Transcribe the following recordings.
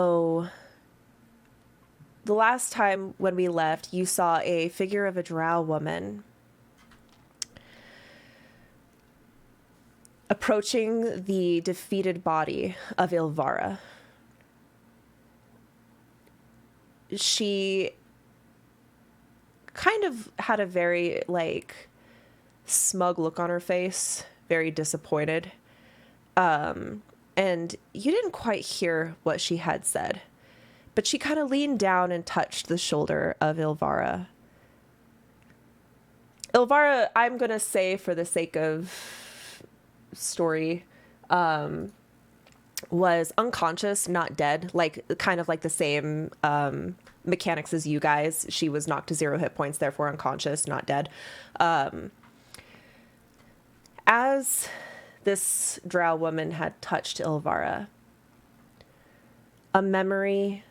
So, the last time when we left, you saw a figure of a drow woman approaching the defeated body of Ilvara. She kind of had a very, smug look on her face, very disappointed. And you didn't quite hear what she had said, but she kind of leaned down and touched the shoulder of Ilvara. Ilvara, I'm going to say for the sake of story, was unconscious, not dead, kind of like the same mechanics as you guys. She was knocked to 0 hit points, therefore unconscious, not dead. As this drow woman had touched Ilvara, a memory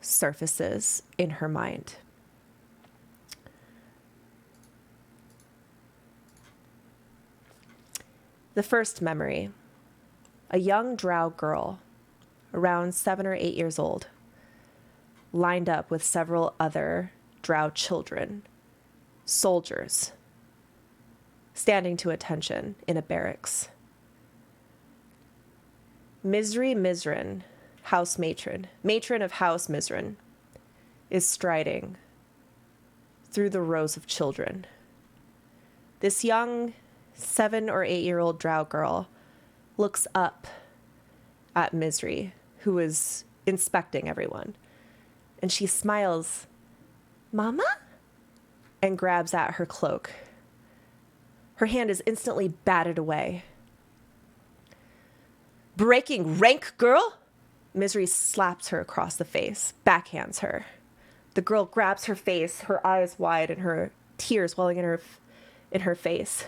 surfaces in her mind. The first memory: a young drow girl, around 7 or 8 years old, lined up with several other drow children, soldiers, standing to attention in a barracks. Misri Mizrin, house matron of House Mizrin, is striding through the rows of children. This young 7 or 8-year-old drow girl looks up at Misri, who is inspecting everyone, and she smiles, "Mama?" and grabs at her cloak. Her hand is instantly batted away. "Breaking rank, girl!" Misri slaps her across the face, backhands her. The girl grabs her face, her eyes wide and her tears welling in her face.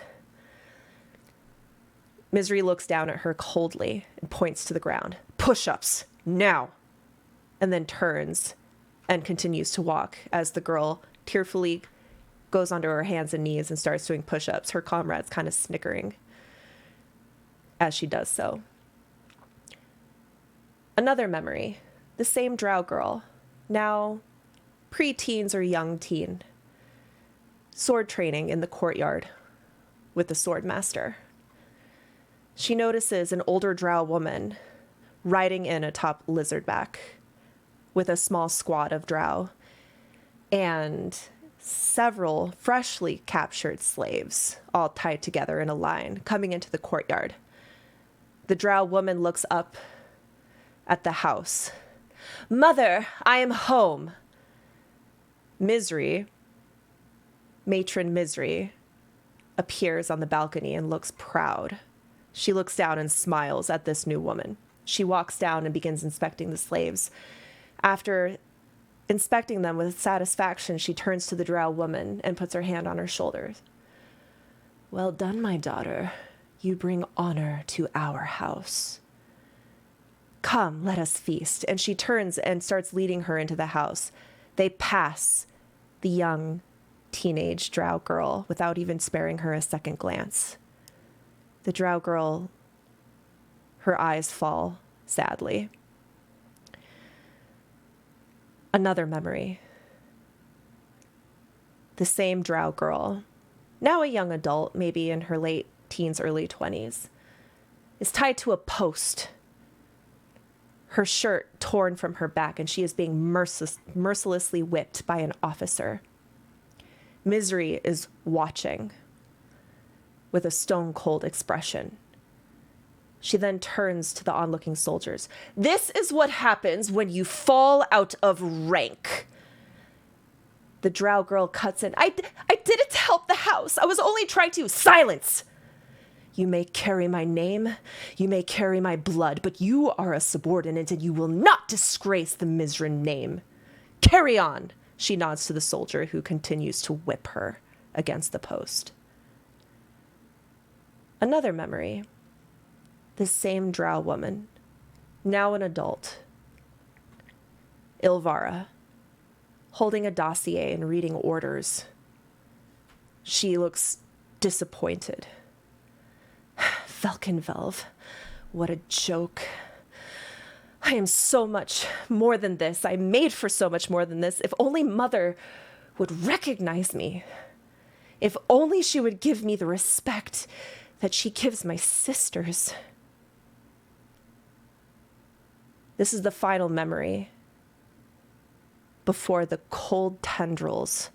Misri looks down at her coldly and points to the ground. "Push-ups, now!" And then turns and continues to walk as the girl tearfully goes onto her hands and knees and starts doing push-ups, her comrades kind of snickering as she does so. Another memory: the same drow girl, now pre-teens or young teen, sword training in the courtyard with the sword master. She notices an older drow woman riding in atop Lizardback with a small squad of drow and several freshly captured slaves, all tied together in a line, coming into the courtyard. The drow woman looks up at the house. "Mother, I am home." Misri, matron Misri, appears on the balcony and looks proud. She looks down and smiles at this new woman. She walks down and begins inspecting the slaves. After inspecting them with satisfaction, she turns to the drow woman and puts her hand on her shoulders. "Well done, my daughter. You bring honor to our house. Come, let us feast." And she turns and starts leading her into the house. They pass the young teenage drow girl without even sparing her a second glance. The drow girl, her eyes fall sadly. Another memory: the same drow girl, now a young adult, maybe in her late teens, early 20s, is tied to a post, her shirt torn from her back, and she is being mercilessly whipped by an officer. Misri is watching with a stone-cold expression. She then turns to the onlooking soldiers. "This is what happens when you fall out of rank." The drow girl cuts in. I did it to help the house. I was only trying to..." "Silence! You may carry my name, you may carry my blood, but you are a subordinate and you will not disgrace the Mizrin name. Carry on." She nods to the soldier, who continues to whip her against the post. Another memory: the same drow woman, now an adult, Ilvara, holding a dossier and reading orders. She looks" Velkenvelv, what a joke. I am so much more than this. I'm made for so much more than this. If only Mother would recognize me. If only she would give me the respect that she gives my sisters. This is the final memory before the cold tendrils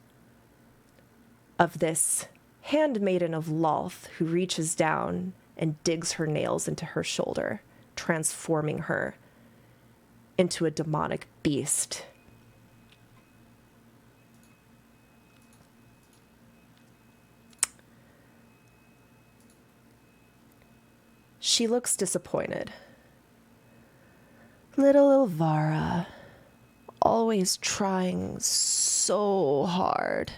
of this handmaiden of Lolth who reaches down and digs her nails into her shoulder, transforming her into a demonic beast. She looks disappointed. Little Ilvara, always trying so hard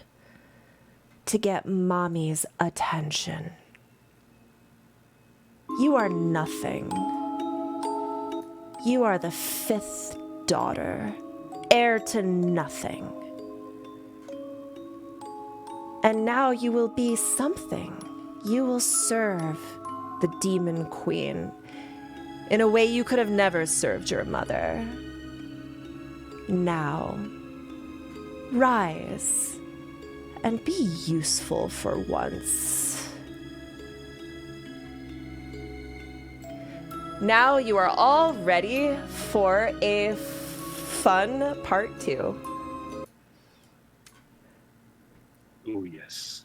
to get Mommy's attention. You are nothing. You are the 5th daughter, heir to nothing. And now you will be something. You will serve the Demon Queen in a way you could have never served your mother. Now, rise and be useful for once. Now you are all ready for a fun part 2. Oh, yes.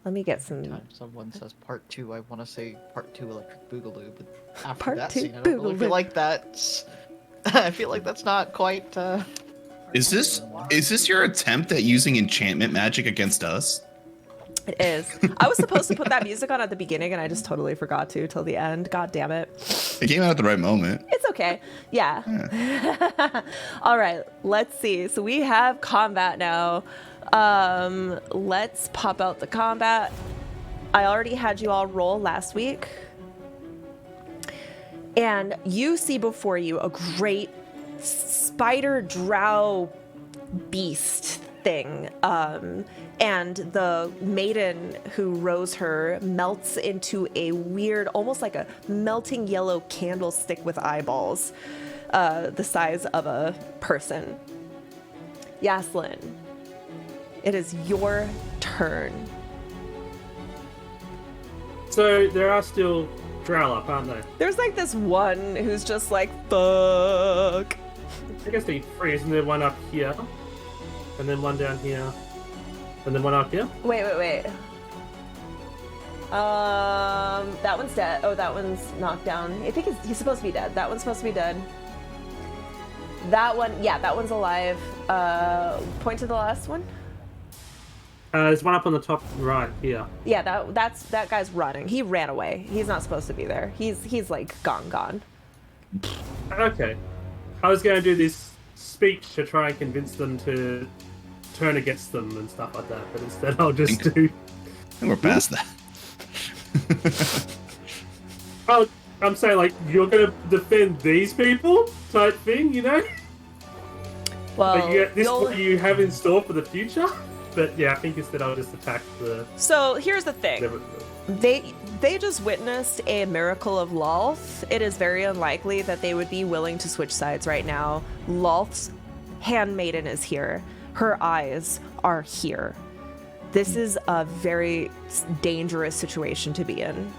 Let me get some. Every time someone says part 2, I want to say part 2 Electric Boogaloo, but after Part that 2 scene, I don't really Boogaloo. feel like that's. I feel like that's not quite. Is this your attempt at using enchantment magic against us? It is. I was supposed to put that music on at the beginning, and I just totally forgot to till the end. God damn it. It came out at the right moment. It's okay. Yeah. All right. Let's see. So we have combat now. Let's pop out the combat. I already had you all roll last week. And you see before you a great spider drow beast thing. And the maiden who rose her melts into a weird, almost like a melting yellow candlestick with eyeballs, the size of a person. Yaslin, it is your turn. So there are still drow up, aren't there? There's like this one who's just like, fuck. I guess they three, isn't there one up here? And then one down here. And then one up here? Wait. That one's dead. Oh, that one's knocked down. I think he's supposed to be dead. That one's supposed to be dead. That one, yeah, that one's alive. Point to the last one. There's one up on the top right here. Yeah, that guy's running. He ran away. He's not supposed to be there. He's like gone. Okay. I was going to do this speech to try and convince them to turn against them and stuff like that, but instead I'll just do... I think we're past that. Oh, I'm saying, like, you're going to defend these people type thing, you know? Well, Like, this is what you have in store for the future? But yeah, I think instead I'll just attack the... So here's the thing. They just witnessed a miracle of Lolth. It is very unlikely that they would be willing to switch sides right now. Lolth's handmaiden is here. Her eyes are here. This is a very dangerous situation to be in.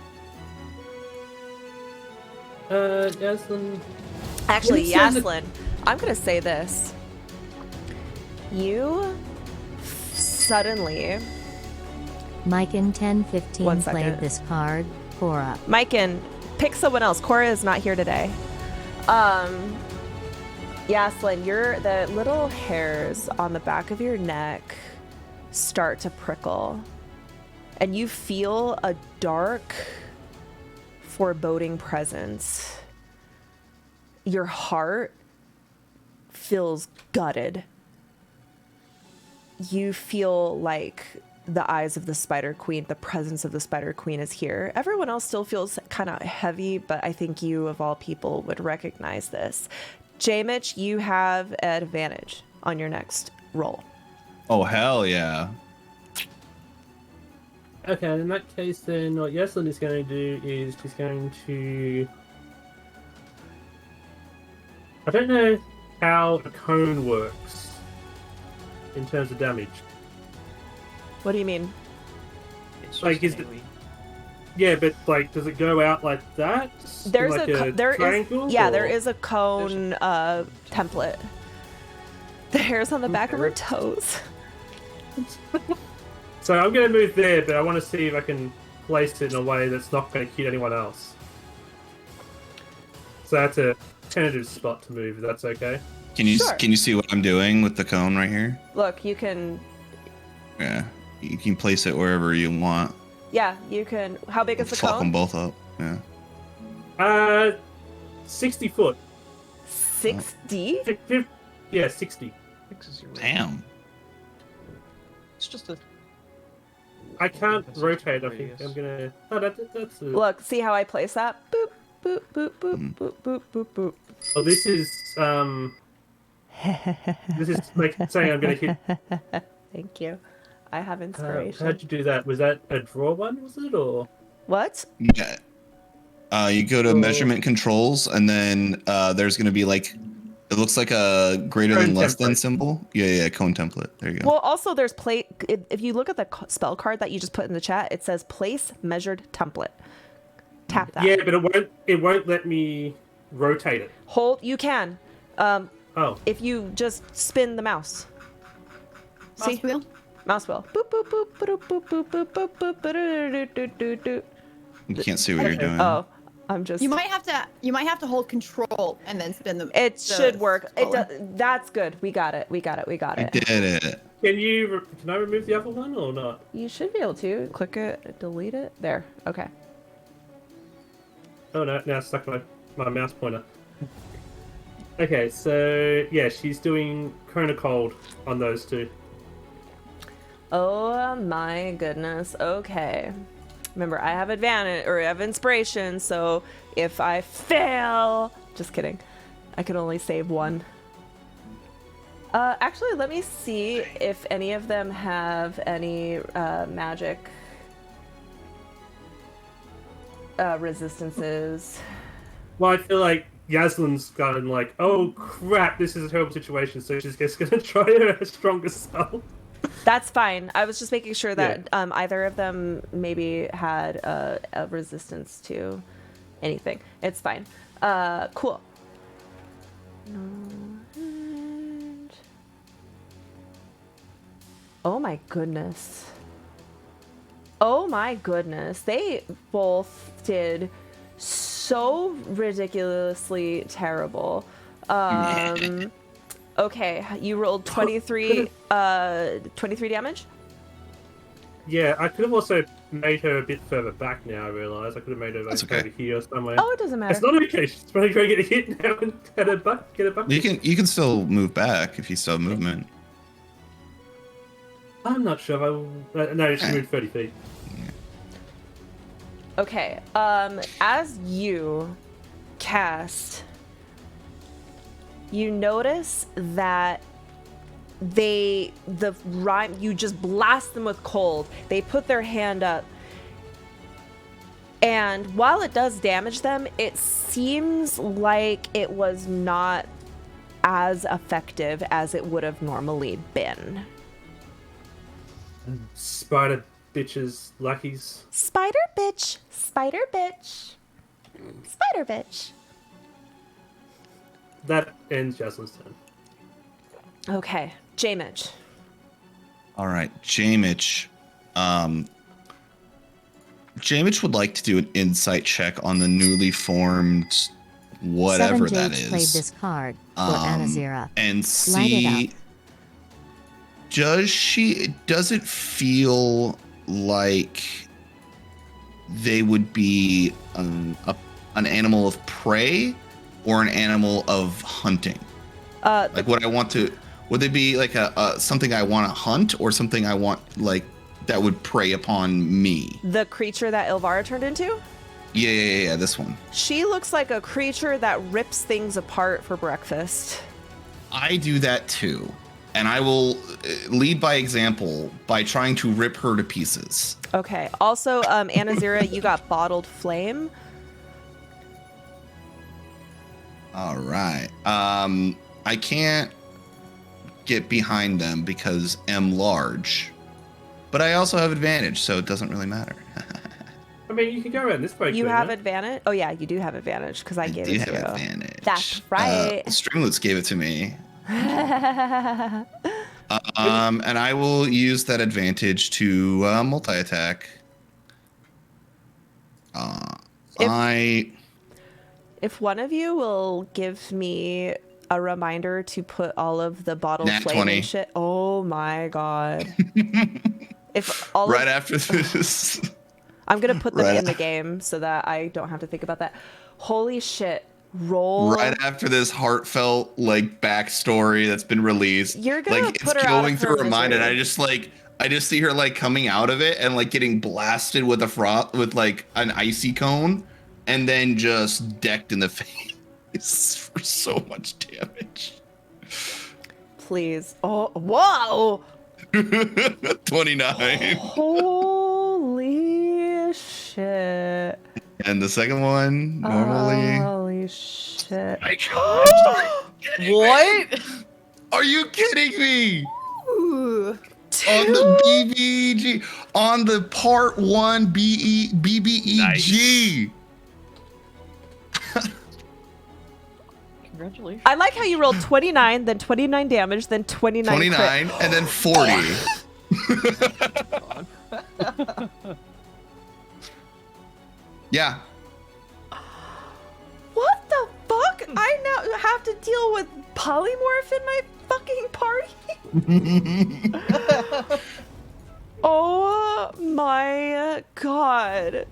Yaslin... Actually, Yes, and Yaslin, I'm going to say this. You suddenly... Myken 1015 1 second. played this card. Cora. Myken, pick someone else. Cora is not here today. Yaslin, the little hairs on the back of your neck start to prickle. And you feel a dark, foreboding presence. Your heart feels gutted. You feel like the eyes of the Spider Queen, the presence of the Spider Queen is here. Everyone else still feels kind of heavy, but I think you, of all people, would recognize this. J-Mitch, you have an advantage on your next roll. Oh, hell yeah. Okay, in that case, then what Yaslin is going to do is she's going to. I don't know how a cone works in terms of damage. What do you mean? It's Like, just is it- AoE. Yeah, but like, does it go out like that? There's like there is triangle, there or- is a cone template. The hairs on the back of her toes. So I'm going to move there, but I want to see if I can place it in a way that's not going to hit anyone else. So that's a tentative spot to move. If that's okay. Can you Sure. can you see what I'm doing with the cone right here? Look, you can. Yeah, you can place it wherever you want. Yeah, you can. How big is the Fuck them cone? both up. Yeah. 60 foot. 60. Yeah, 60. Fixes your Damn. It's just a. I can't That's rotate. I radius. think I'm gonna. Oh, that's. Look, see how I place that? Boop, boop, boop, boop, Mm. boop, boop, boop, boop. Oh, this is This is like saying I'm gonna hit. Thank you. I have inspiration. How'd you do that? Was that a draw one? Was it or? What? Yeah. You go to Oh. measurement controls, and then there's gonna be like, it looks like a greater than Cone less than template. symbol. Yeah, cone template. There you go. Well, also there's if you look at the spell card that you just put in the chat, it says place measured template. Tap that. Yeah, but it won't let me rotate it. Hold. You can. Oh, If you just spin the mouse. See? Mouse wheel? Mouse wheel. Boop boop boop boop boop boop boop boop boop boop. You can't see what you're doing. Oh, I'm just. You might have to hold control and then spin them. It should work. That's good. We got it. We got it. We got I it. did it. can I remove the other one or not? You should be able to click it, delete it. There. Okay. Oh no, now it's stuck my mouse pointer. Okay, so yeah, she's doing Cone of Cold on those two. Oh my goodness. Okay. Remember, I have advantage or I have inspiration, so if I fail, just kidding. I can only save one. Actually, let me see if any of them have any magic resistances. Well, I feel like Yaslin's gotten like, oh crap, this is a terrible situation, so she's just gonna try her strongest spell. That's fine. I was just making sure that either of them maybe had a resistance to anything. It's fine. Cool. Oh my goodness. Oh my goodness. They both did so ridiculously terrible. Okay, you rolled 23 23 damage? Yeah, I could have also made her a bit further back now, I realise. I could have made her That's like okay. over here somewhere. Oh, it doesn't matter. It's not okay, she's probably going to get hit now and get a buck. You can still move back if you still have movement. I'm not sure if I will... No, she moved 30 feet. Okay, as you cast, you notice that you just blast them with cold. They put their hand up, and while it does damage them, it seems like it was not as effective as it would have normally been. Spider bitches, luckies. Spider bitch, spider bitch, spider bitch. That ends Jasmine's turn. Okay, J-Mitch. All right, Jamich. Jamich would like to do an insight check on the newly formed whatever 7 that Jade's played is, this card for Anazira. and Light it see. up. Does it feel like they would be an animal of prey or an animal of hunting? Like, would they be like a something I want to hunt, or something I want like that would prey upon me? The creature that Ilvara turned into? Yeah, this one. She looks like a creature that rips things apart for breakfast. I do that too. and I will lead by example by trying to rip her to pieces. Okay. Also, Anazira, you got bottled flame. All right. I can't get behind them because I'm large, but I also have advantage, so it doesn't really matter. I mean, you can go around this way. You couldn't have you? advantage. Oh yeah, you do have advantage because I gave do it have to you. advantage. That's right. Streamlets gave it to me. And I will use that advantage to multi-attack. If one of you will give me a reminder to put all of the bottled Nat flame 20. and shit. Oh my god. If all Right of, after this. I'm gonna put them right in the game so that I don't have to think about that. Holy shit. Roll. Right after this heartfelt like backstory that's been released, You're gonna like put it's her out going of her through her mind, and misery. I just see her like coming out of it and like getting blasted with a froth with like an icy cone, and then just decked in the face for so much damage. Please. Oh, whoa. 29. Holy shit. And the second one normally. Holy shit. What? Are you kidding me? Ooh. On the BBEG, on the part 1 BBEG. Congratulations. I like how you rolled 29, then 29 damage, then 29 crit. 29 and then 40. Yeah. What the fuck? I now have to deal with polymorph in my fucking party? Oh my god.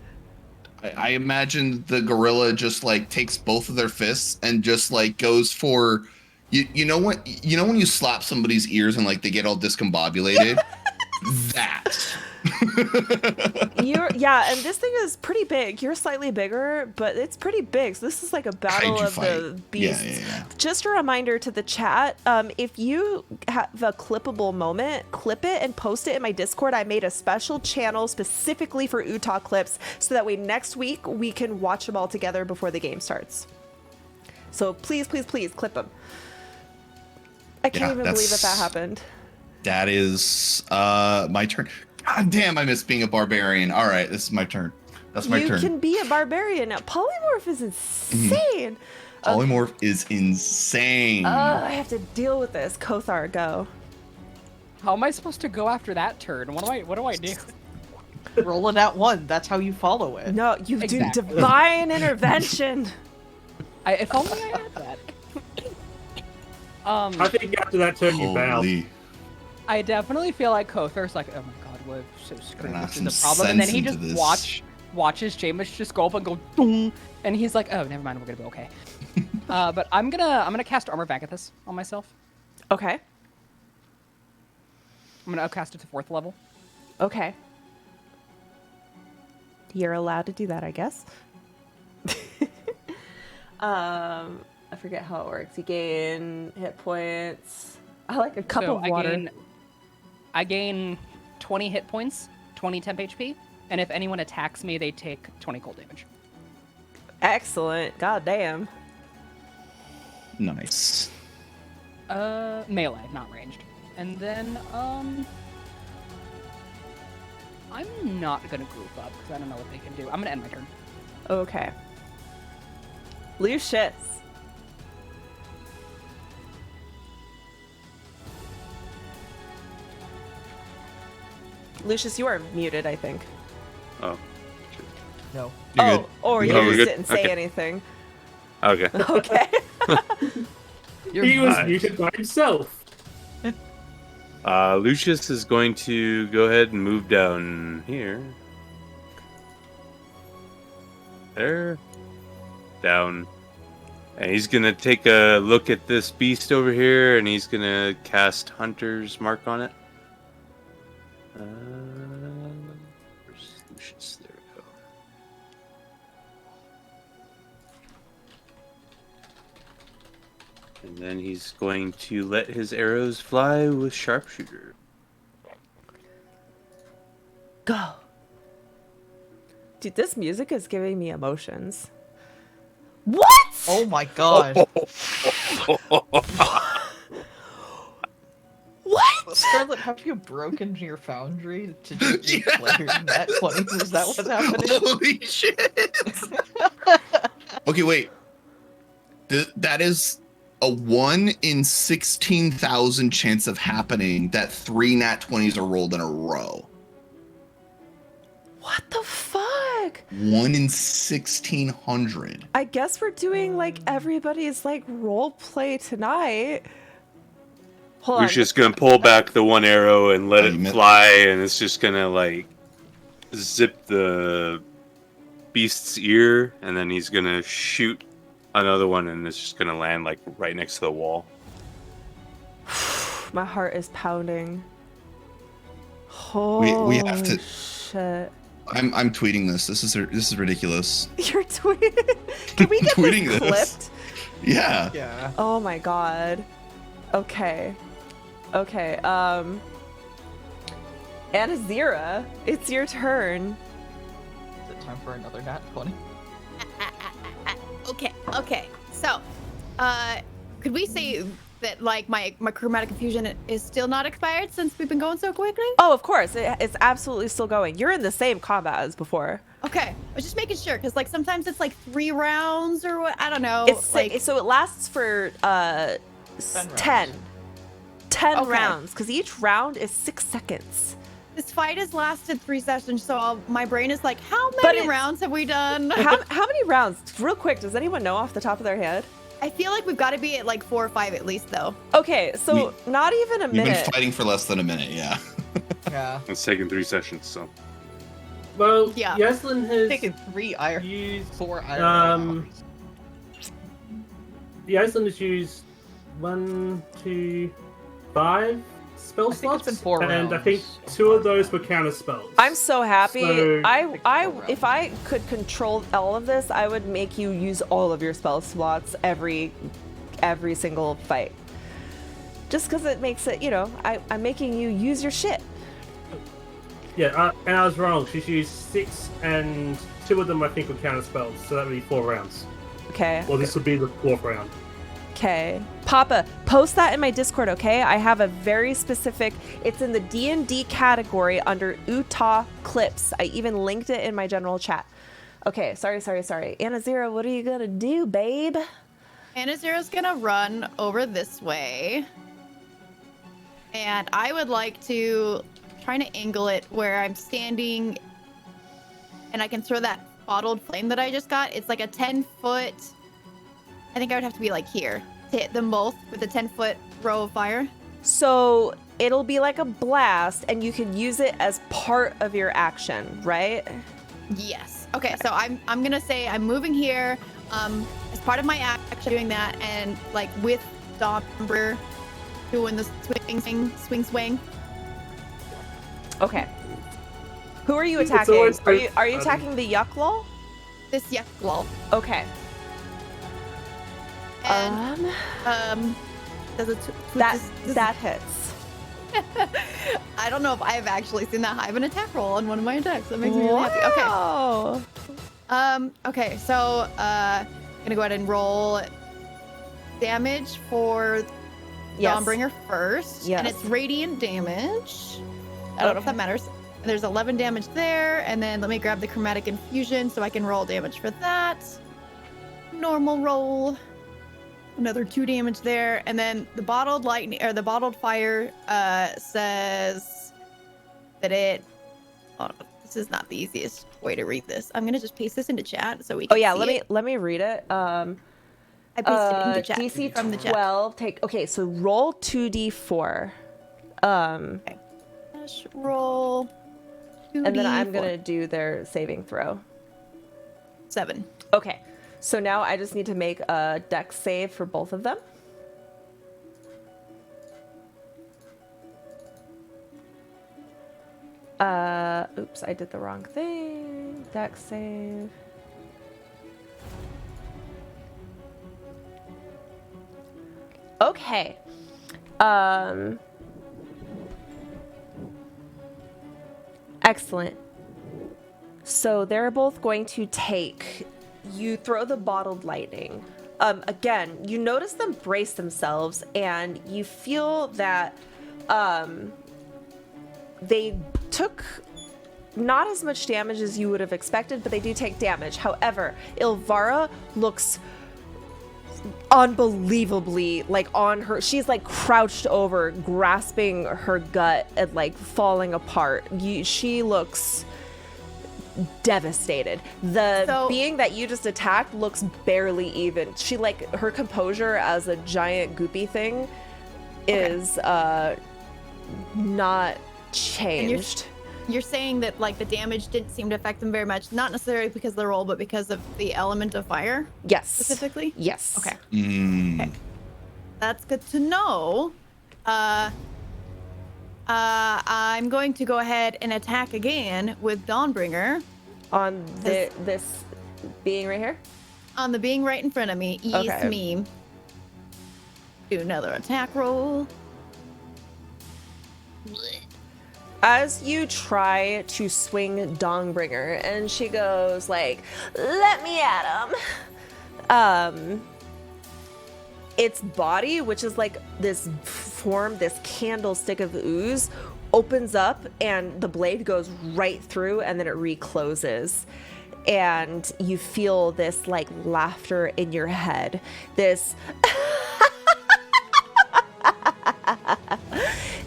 I imagine the gorilla just like takes both of their fists and just like goes for you know when you slap somebody's ears and like they get all discombobulated? That. Yeah, and this thing is pretty big. You're slightly bigger, but it's pretty big. So this is like a battle Kaiju of fight. the beasts. Yeah. Just a reminder to the chat, if you have a clippable moment, clip it and post it in my Discord. I made a special channel specifically for Utah clips so that way next week we can watch them all together before the game starts. So please clip them. I can't even believe that happened. That is my turn. God damn, I miss being a barbarian. All right, this is my turn. That's my turn. You can be a barbarian now. Polymorph is insane. Polymorph is insane. I have to deal with this. Kothar, go. How am I supposed to go after that turn? What do I do? Rolling out one. That's how you follow it. No, you Exactly. do divine intervention. If only I had that. I think after that turn you bow. Holy. I definitely feel like Kothar's like, oh my god, we're so screwed. Gonna This have is the some problem. And then sense he into just this. watches Jameis just go up and go boom, and he's like, oh, never mind, we're gonna be okay. But I'm gonna cast Armor Vagathus on myself. Okay. I'm gonna cast it to 4th level. Okay. You're allowed to do that, I guess. I forget how it works. You gain hit points. I like a cup So of water. I gain 20 hit points, 20 temp HP, and if anyone attacks me, they take 20 cold damage. Excellent. God damn. Nice. Melee, not ranged. And then, I'm not gonna group up because I don't know what they can do. I'm gonna end my turn. Okay. Lucius. Lucius, you are muted, I think. Oh. No. You're oh, good. or you Oh, we're just good? didn't say Okay. anything. Okay. Okay. He was Nice. muted by himself. Lucius is going to go ahead and move down here. There. Down. And he's going to take a look at this beast over here, and he's going to cast Hunter's Mark on it. Where's Lucius? There we go. And then he's going to let his arrows fly with sharpshooter. Go. Dude, this music is giving me emotions. What? Oh my god. What? Scarlet, have you broken your foundry to just Yeah. declare nat 20s? Is that what's happening? Holy shit! Okay, wait. That is a 1 in 16,000 chance of happening that 3 nat 20s are rolled in a row. What the fuck? 1 in 1,600. I guess we're doing like everybody's like role play tonight. Hold We're on. just gonna pull back the one arrow and let Oh, it you meant- fly, and it's just gonna like zip the beast's ear, and then he's gonna shoot another one, and it's just gonna land like right next to the wall. My heart is pounding. We have Holy to- shit. I'm tweeting this. This is ridiculous. You're tweeting. Can we get Tweeting this this. clipped? Yeah. Yeah. Oh my god. Okay. Okay. Anazira, it's your turn. Is it time for another nat 20? Okay. So, could we say that like my chromatic confusion is still not expired since we've been going so quickly? Oh, of course. It's absolutely still going. You're in the same combat as before. Okay, I was just making sure because like sometimes it's like 3 rounds or what, I don't know. It's like so it lasts for 10 rounds. 10 Okay. rounds because each round is 6 seconds. this fight has lasted 3 sessions, so my brain is like, how But many it's- rounds have we done? How many rounds? Real quick, does anyone know off the top of their head? I feel like we've got to be at like 4 or 5 at least, though. Okay, so not even a We've been minute. fighting for less than a minute, yeah. Yeah. It's taken 3 sessions, so Well, Yeah. Yaslin has Taking 3 iron. used 4 iron. Yaslin has used 1, 2, 5 spell I think it's slots, been 4 and I rounds. think 2 of those were counter spells. I'm so happy. So- If I could control all of this, I would make you use all of your spell slots every single fight. Just because it makes it, I'm making you use your shit. Yeah, and I was wrong. She's used 6, and 2 of them I think were counter spells, so that would be 4 rounds. Okay. Well, this would be the 4th round. Okay. Papa, post that in my Discord, okay? I have a very specific, it's in the D&D category under Utah clips. I even linked it in my general chat. Okay, sorry. Anazira, what are you gonna do, babe? Anazira's gonna run over this way. And I would like to try to angle it where I'm standing and I can throw that bottled flame that I just got. It's like a 10-foot. I think I would have to be like here to hit them both with a 10-foot row of fire. So it'll be like a blast, and you can use it as part of your action, right? Yes. Okay, so I'm gonna say I'm moving here as part of my action doing that, and like with Domber doing the swing. Okay. Who are you It's attacking? always Are you good. attacking the Yucklol? This Yucklol. Okay. And does it That hits. I don't know if I've actually seen that high of an attack roll on one of my attacks. That makes me really happy. Okay. Wow. Okay, so gonna go ahead and roll damage for Yes. Dawnbringer first. Yes. And it's radiant damage. I don't know if that matters. And there's 11 damage there, and then let me grab the chromatic infusion so I can roll damage for that. Normal roll. Another 2 damage there, and then the bottled lightning or the bottled fire says that it. Oh, this is not the easiest way to read this. I'm gonna just paste this into chat so we can. Oh yeah, see let me read it. I pasted it into chat DC from the chat. 12. Okay, so roll 2d4. Dash roll. And then I'm 2d4. gonna do their saving throw. 7. Okay, so now I just need to make a dex save for both of them. Oops, I did the wrong thing. Dex save. Okay. Excellent. So they're both going to take. You throw the bottled lightning. Again, you notice them brace themselves, and you feel that they took not as much damage as you would have expected, but they do take damage. However, Ilvara looks unbelievably like on her, she's like crouched over, grasping her gut and like falling apart. She looks devastated. The being that you just attacked looks barely even. She like, her composure as a giant goopy thing is not changed. You're saying that like the damage didn't seem to affect them very much, not necessarily because of the roll, but because of the element of fire? Yes. Specifically? Yes. Okay. Okay. That's good to know. I'm going to go ahead and attack again with Dawnbringer. On this being right here? On the being right in front of me. Yes, me. Do another attack roll. As you try to swing Dawnbringer, and she goes like, "Let me at him." Its body, which is like this form, this candlestick of ooze, opens up, and the blade goes right through, and then it recloses. And you feel this like laughter in your head. This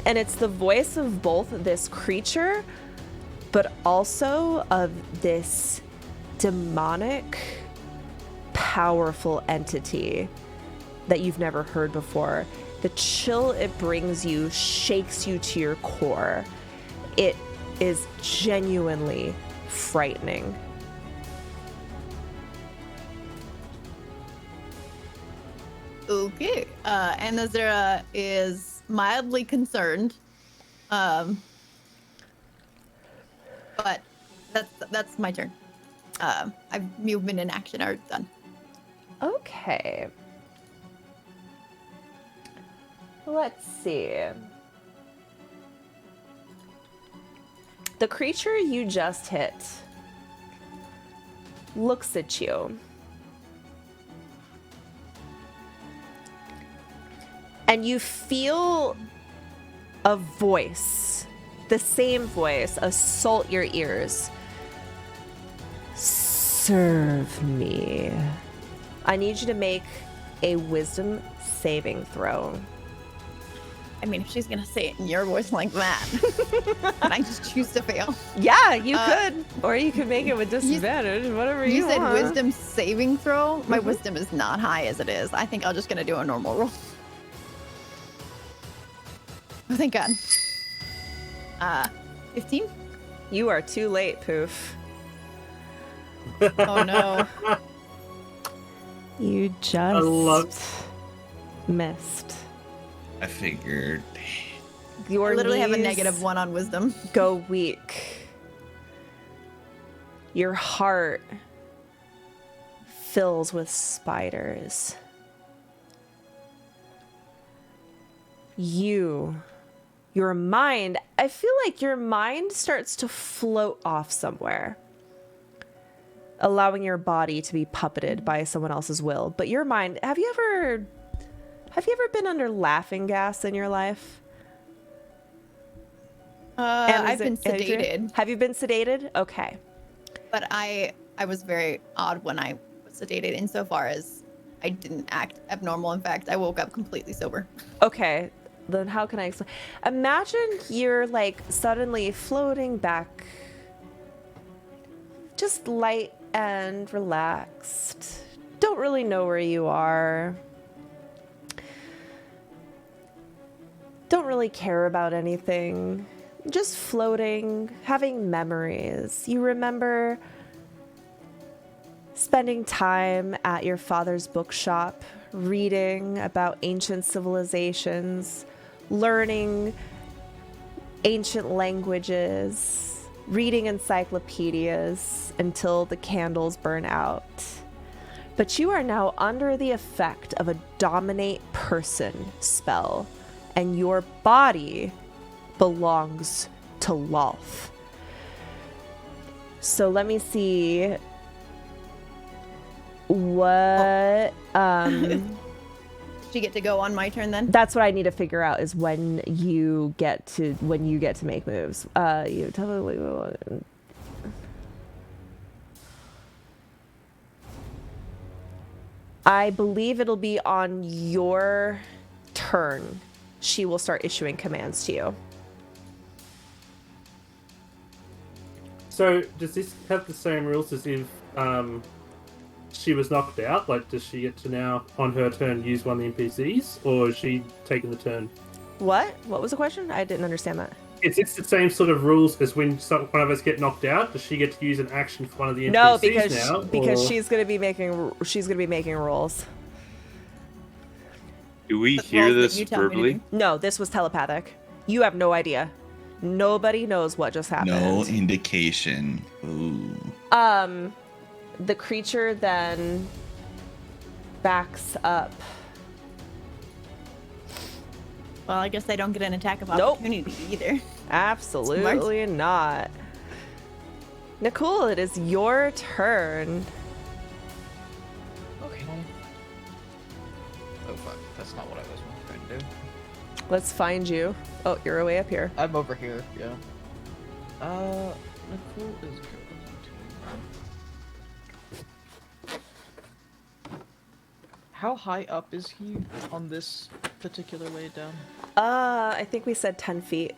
and it's the voice of both this creature, but also of this demonic, powerful entity that you've never heard before. The chill it brings you shakes you to your core. It is genuinely frightening. Okay. And Azera is mildly concerned. But that's my turn. I've movement and action are done. Okay. Let's see. The creature you just hit looks at you. And you feel a voice, the same voice, assault your ears. Serve me. I need you to make a wisdom saving throw. I mean, if she's gonna say it in your voice like that, and I just choose to fail. Yeah, you could. Or you could make it with disadvantage, whatever you want. You said wisdom saving throw? My wisdom is not high as it is. I think I'm just gonna do a normal roll. Oh, thank God. 15? You are too late, Poof. Oh no. You just missed. I figured. Your I literally have a knees -1 on wisdom. go weak. Your heart fills with spiders. Your mind, I feel like your mind starts to float off somewhere, allowing your body to be puppeted by someone else's will. But your mind, have you ever been under laughing gas in your life? I've been sedated. Have you been sedated? Okay. But I was very odd when I was sedated insofar as I didn't act abnormal. In fact, I woke up completely sober. Okay. Then how can I explain? Imagine you're like suddenly floating back, just light and relaxed. Don't really know where you are. Don't really care about anything. Just floating, having memories. You remember spending time at your father's bookshop, reading about ancient civilizations, learning ancient languages, reading encyclopedias until the candles burn out. But you are now under the effect of a dominate person spell, and your body belongs to Lolth. So let me see what Did you get to go on my turn then? that's what I need to figure out is when you get to make moves. You tell me what you want. I believe it'll be on your turn. She will start issuing commands to you. So, does this have the same rules as if she was knocked out? Like, does she get to now, on her turn, use one of the NPCs? Or is she taking the turn? What? What was the question? I didn't understand that. Is this the same sort of rules as when one of us get knocked out? Does she get to use an action for one of the NPCs No, now? Or... she's gonna be making rolls. Do we The hear rolls that this you tell me to verbally? do. No, this was telepathic. You have no idea. Nobody knows what just happened. No indication. Ooh. The creature then backs up. Well, I guess they don't get an attack of Nope. opportunity either. Absolutely not. Nicole, it is your turn. Okay. Oh fuck, that's not what I was trying to do. Let's find you. Oh, you're way up here. I'm over here, yeah. Nicole is going to... How high up is he on this particular way down? I think we said 10 feet.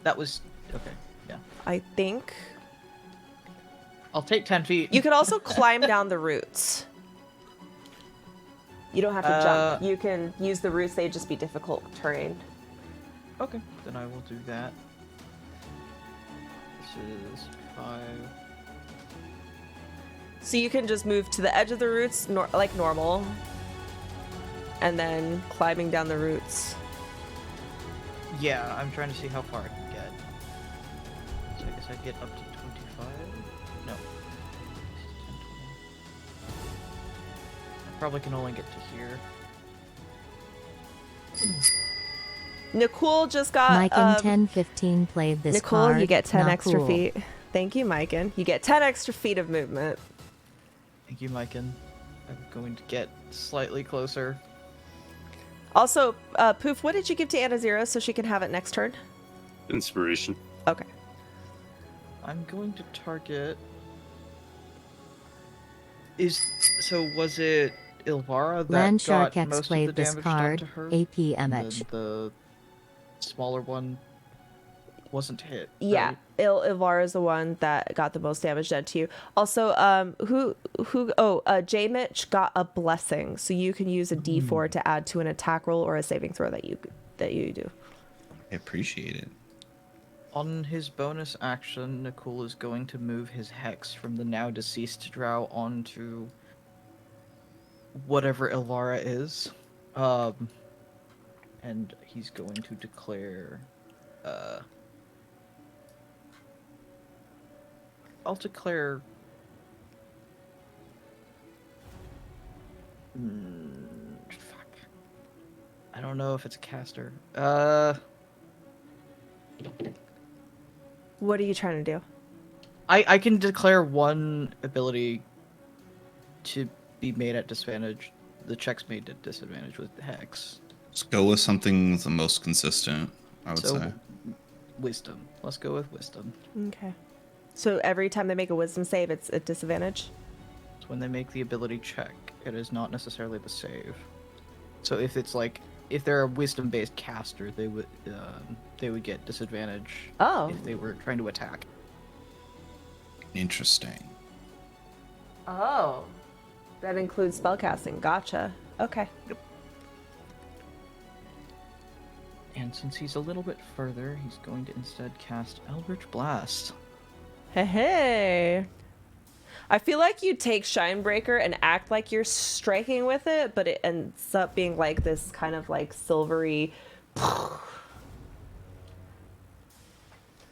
That was... okay, yeah. I think. I'll take 10 feet. You could also climb down the roots. You don't have to jump. You can use the roots, they'd just be difficult terrain. Okay, then I will do that. This is 5... So you can just move to the edge of the roots like normal. And then climbing down the roots. Yeah, I'm trying to see how far I can get. So I guess I get up to 25? No. 10, 20. I probably can only get to here. Nicole just got Mike in 1015 played this Nicole, card. you get 10 Not extra cool. feet. Thank you, Myken. You get 10 extra feet of movement. Thank you, Myken. I'm going to get slightly closer. Also, Poof, what did you give to Anazira so she can have it next turn? Inspiration. Okay. I'm going to target... was it Ilvara that Land Shark got X most of the played this damage done card. to her? APMH. The smaller one wasn't hit. Yeah, right? Ilvara is the one that got the most damage done to you. Also, J Mitch got a blessing, so you can use a D4 to add to an attack roll or a saving throw that you do. I appreciate it. On his bonus action, Nicole is going to move his hex from the now deceased drow onto whatever Ilvara is. And he's going to declare I'll declare fuck. I don't know if it's a caster. What are you trying to do? I can declare one ability to be made at disadvantage. The check's made at disadvantage with the hex. Let's go with something the most consistent, I would So, say. wisdom. Let's go with wisdom. Okay. So every time they make a wisdom save, it's a disadvantage? So when they make the ability check, it is not necessarily the save. So if it's like, if they're a wisdom-based caster, they would get disadvantage Oh. if they were trying to attack. Interesting. Oh. That includes spellcasting. Gotcha. Okay. And since he's a little bit further, he's going to instead cast Eldritch Blast. Hey. I feel like you take Shinebreaker and act like you're striking with it, but it ends up being like this kind of like silvery. I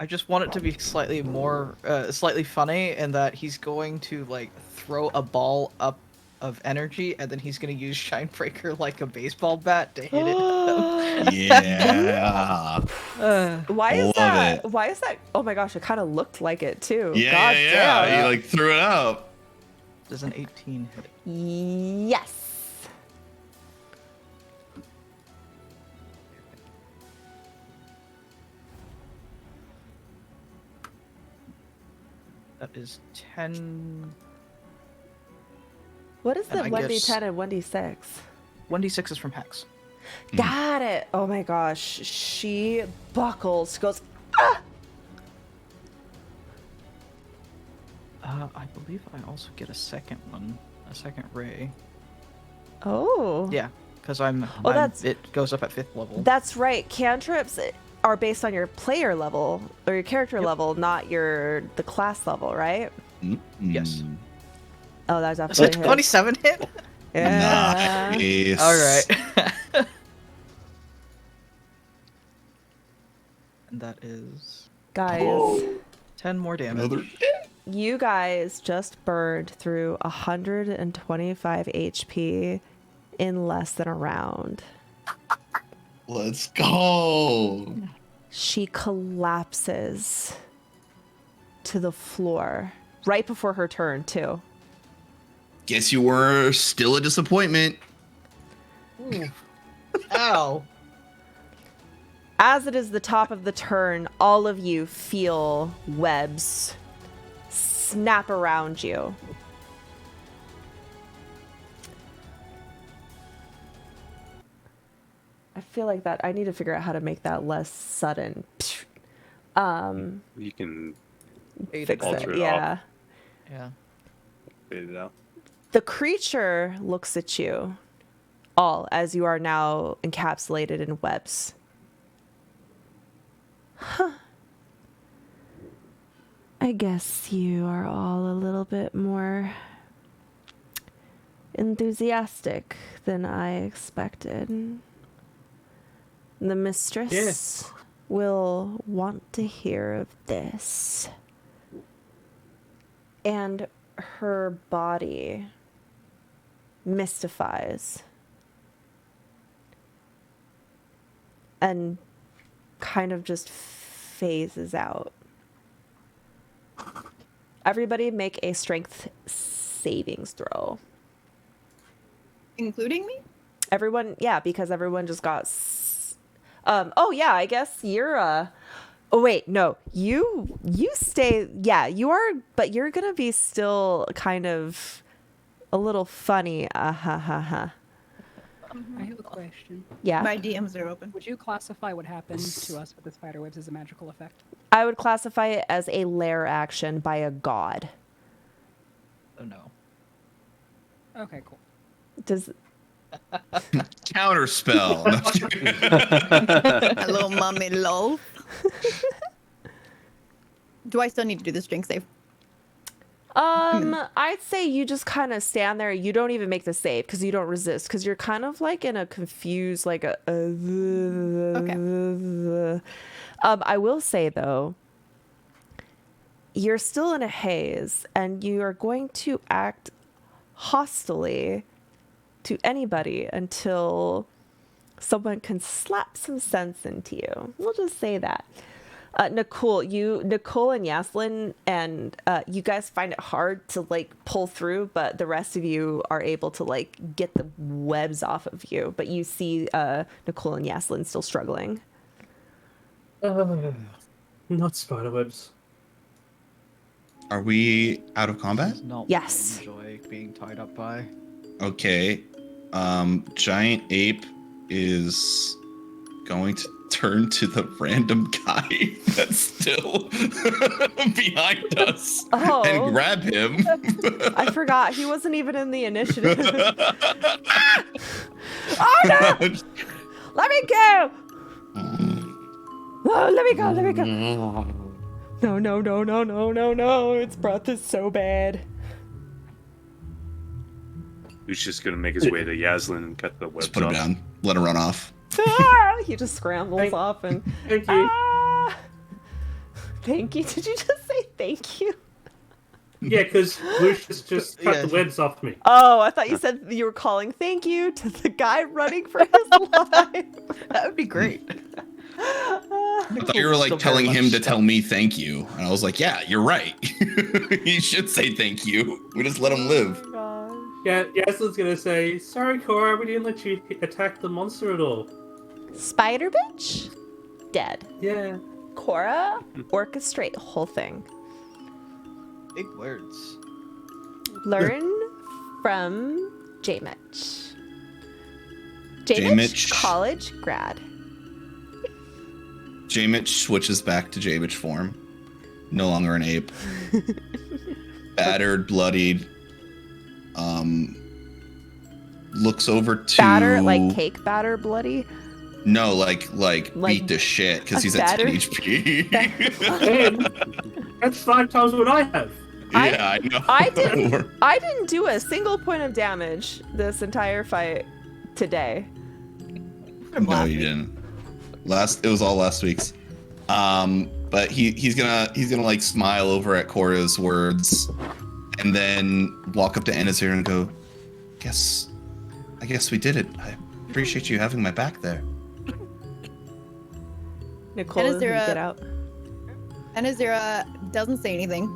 just want it to be slightly more, slightly funny, in that he's going to like throw a ball up of energy, and then he's gonna use Shinebreaker like a baseball bat to hit it. Yeah. Why is Love that? it. Why is that? Oh my gosh, it kind of looked like it too. Yeah, God yeah. damn. He like threw it up. Does an 18 hit? Yes. That is 10. What is the And I 1d10 guess- and 1d6? 1d6 is from Hex. Got it. Oh my gosh. She buckles. She goes, I believe I also get a second one, a second ray. oh. Yeah, because I'm. Oh, that's- It goes up at 5th level. That's right. Cantrips are based on your player level or your character level, not the class level, right? Yes. Oh, that's Is it definitely 27 hit? Yeah. Nice. All right. And that is Guys, 10 more damage. Another. you guys just burned through 125 HP in less than a round. Let's go. She collapses to the floor right before her turn, too. Guess you were still a disappointment. Ow. As it is the top of the turn, all of you feel webs snap around you. I feel like that I need to figure out how to make that less sudden. You can Fix alter it. it Yeah. Yeah. fade it out. The creature looks at you all as you are now encapsulated in webs. Huh. I guess you are all a little bit more enthusiastic than I expected. The mistress Yes. will want to hear of this. And her body mystifies and kind of just phases out. Everybody make a strength savings throw. Including me? Everyone, yeah, because everyone just got oh yeah, I guess you're oh wait, no. You stay, yeah, you are, but you're going to be still kind of a little funny. I have a question. Yeah. My DMs are open. Would you classify what happened to us with the spider webs as a magical effect? I would classify it as a lair action by a god. Oh no. Okay, cool. Does Counter spell. Hello, mommy lol. Do I still need to do the strength save? I'd say you just kind of stand there. You don't even make the save because you don't resist because you're kind of like in a confused, like a. Okay. I will say though, you're still in a haze and you are going to act hostilely to anybody until someone can slap some sense into you. We'll just say that. Nicole and Yaslin, and you guys find it hard to like pull through, but the rest of you are able to like get the webs off of you. But you see Nicole and Yaslin still struggling. Not spiderwebs. Are we out of combat? It's not Yes. what I enjoy being tied up by. Okay. Giant ape is going to turn to the random guy that's still behind us Oh. and grab him. I forgot he wasn't even in the initiative. Oh no! Let me go! Oh, let me go! Let me go! No! Its breath is so bad. Who's just gonna make his way to Yaslin and cut the webs Just put him off? down. Let him run off. Ah! He just scrambles Thank- off and. Thank you. Ah! Thank you. Did you just say thank you? Yeah, because Lucius just cut the webs off me. Oh, I thought you said you were calling thank you to the guy running for his life. That would be great. I thought you were like telling him to tell me thank you. And I was like, yeah, you're right. You should say thank you. We just let him live. Oh, gosh. Yeah, Yaslin's gonna say, sorry, Cora, we didn't let you attack the monster at all. Spider bitch? Dead. Yeah. Cora, orchestrate the whole thing. Big words. Learn from J-Mitch. J-Mitch. College grad. J-Mitch switches back to J-Mitch form. No longer an ape. Battered, bloodied. Looks over to Batter, like cake batter, bloody. No, like beat the shit because he's at 10 HP. That's 5 times what I have. Yeah, I know. I didn't do a single point of damage this entire fight today. No, you didn't. It was all last week's. But he's gonna like smile over at Cora's words, and then walk up to Anazir and go, I guess we did it. I appreciate you having my back there. Nicole, get out. Anazira doesn't say anything,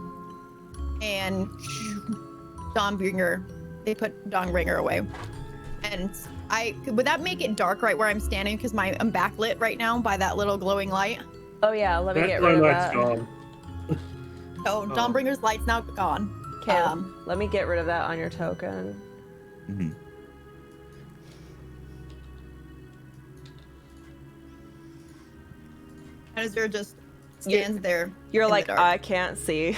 and they put Dawnbringer away. And would that make it dark right where I'm standing because I'm backlit right now by that little glowing light? Oh yeah, let me That get rid of light's that. gone. Oh, Dawnbringer's light's now gone. Okay, let me get rid of that on your token. Mm-hmm. Anazira just stands there. You're in like, the dark. I can't see.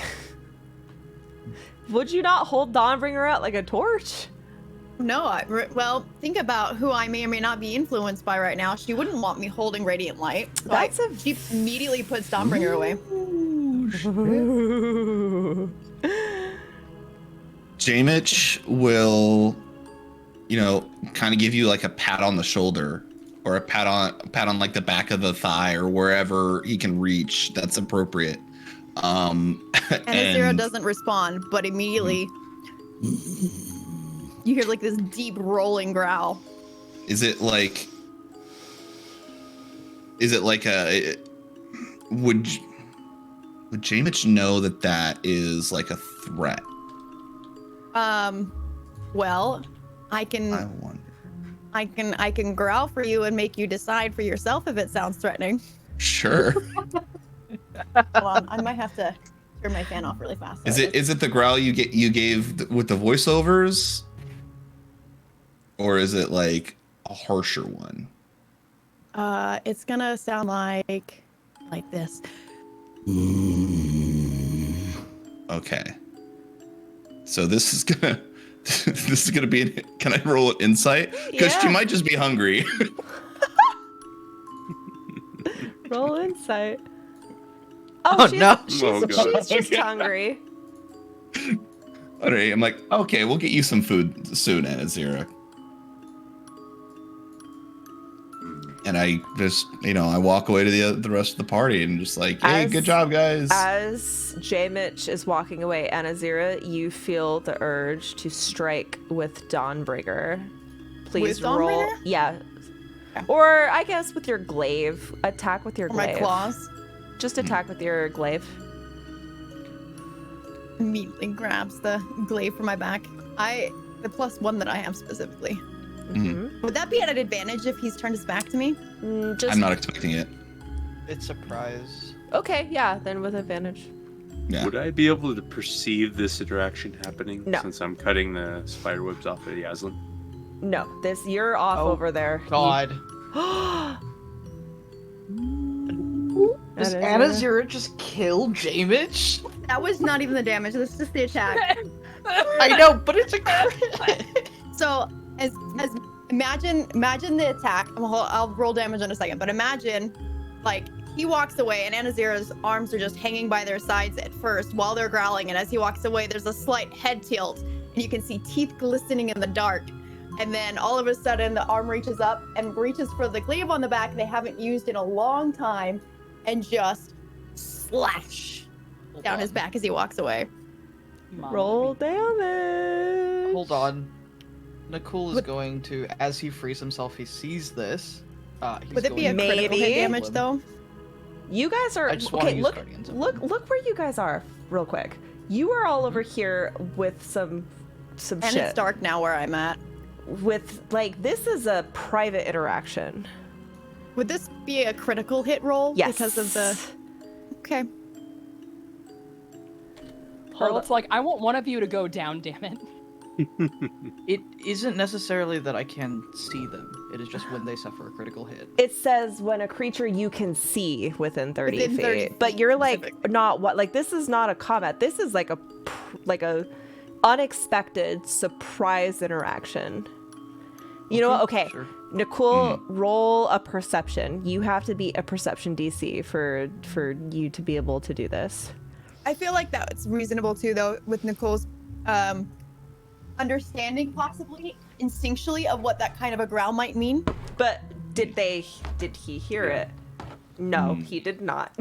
Would you not hold Dawnbringer out like a torch? No, well, think about who I may or may not be influenced by right now. She wouldn't want me holding Radiant Light. So she immediately puts Dawnbringer away. J-Mitch will, kind of give you like a pat on the shoulder or a pat on like the back of the thigh or wherever he can reach. That's appropriate. And Azira doesn't respond, but immediately you hear like this deep rolling growl. Is it like would J-Mitch know that is like a threat? Well, I wonder. I can growl for you and make you decide for yourself if it sounds threatening. Sure. Hold on, I might have to turn my fan off really fast. Is it the growl you gave with the voiceovers? Or is it like a harsher one? It's gonna sound like this. Okay. So this is gonna be. Can I roll an insight? Because she might just be hungry. Roll insight. Oh, no. She's just hungry. All right, I'm like, okay, we'll get you some food soon, Anazira. And I just, I walk away to the rest of the party and just like, hey, good job, guys. As J-Mitch is walking away, Anazira, you feel the urge to strike with Dawnbringer. Please With roll. Dawnbringer? Yeah. Or I guess with your glaive. Attack with your Or glaive. my claws. Just attack with your glaive. Immediately grabs the glaive from my back. The +1 that I have specifically. Mm-hmm. Would that be at an advantage if he's turned his back to me? I'm not expecting it. It's surprise. Okay, yeah, then with advantage. Yeah. Would I be able to perceive this interaction happening No. since I'm cutting the spider webs off of Yaslin? No, you're off over there. God. Does Anazira just kill J-Mitch? That was not even the damage. This is just the attack. I know, but it's a crit. So, as imagine the attack. I'll roll damage in a second, but imagine, like, he walks away and Anazira's arms are just hanging by their sides at first while they're growling, and as he walks away, there's a slight head tilt, and you can see teeth glistening in the dark. And then all of a sudden, the arm reaches up and reaches for the glaive on the back they haven't used in a long time, and just slash down his back as he walks away. Roll damage. Hold on. Nicole is going to, as he frees himself, he sees this. He's Would it be a going to- critical hit damage though? You guys are I just wanna okay. use Look, Guardians of look where you guys are, real quick. You are all over here with some And shit. it's dark now where I'm at. With like, this is a private interaction. Would this be a critical hit roll? Yes. Because of the. Okay. Hold It's like, I want one of you to go down, damn it. It isn't necessarily that I can see them. It is just when they suffer a critical hit. It says when a creature you can see within 30 Within feet. 30 But feet you're like specific. not what like this is not a combat. This is like a unexpected surprise interaction. You know what? Okay. Sure. Nicole, roll a perception. You have to beat a perception DC for you to be able to do this. I feel like that's reasonable too, though, with Nicole's understanding, possibly instinctually, of what that kind of a growl might mean. But did he hear it? No, he did not.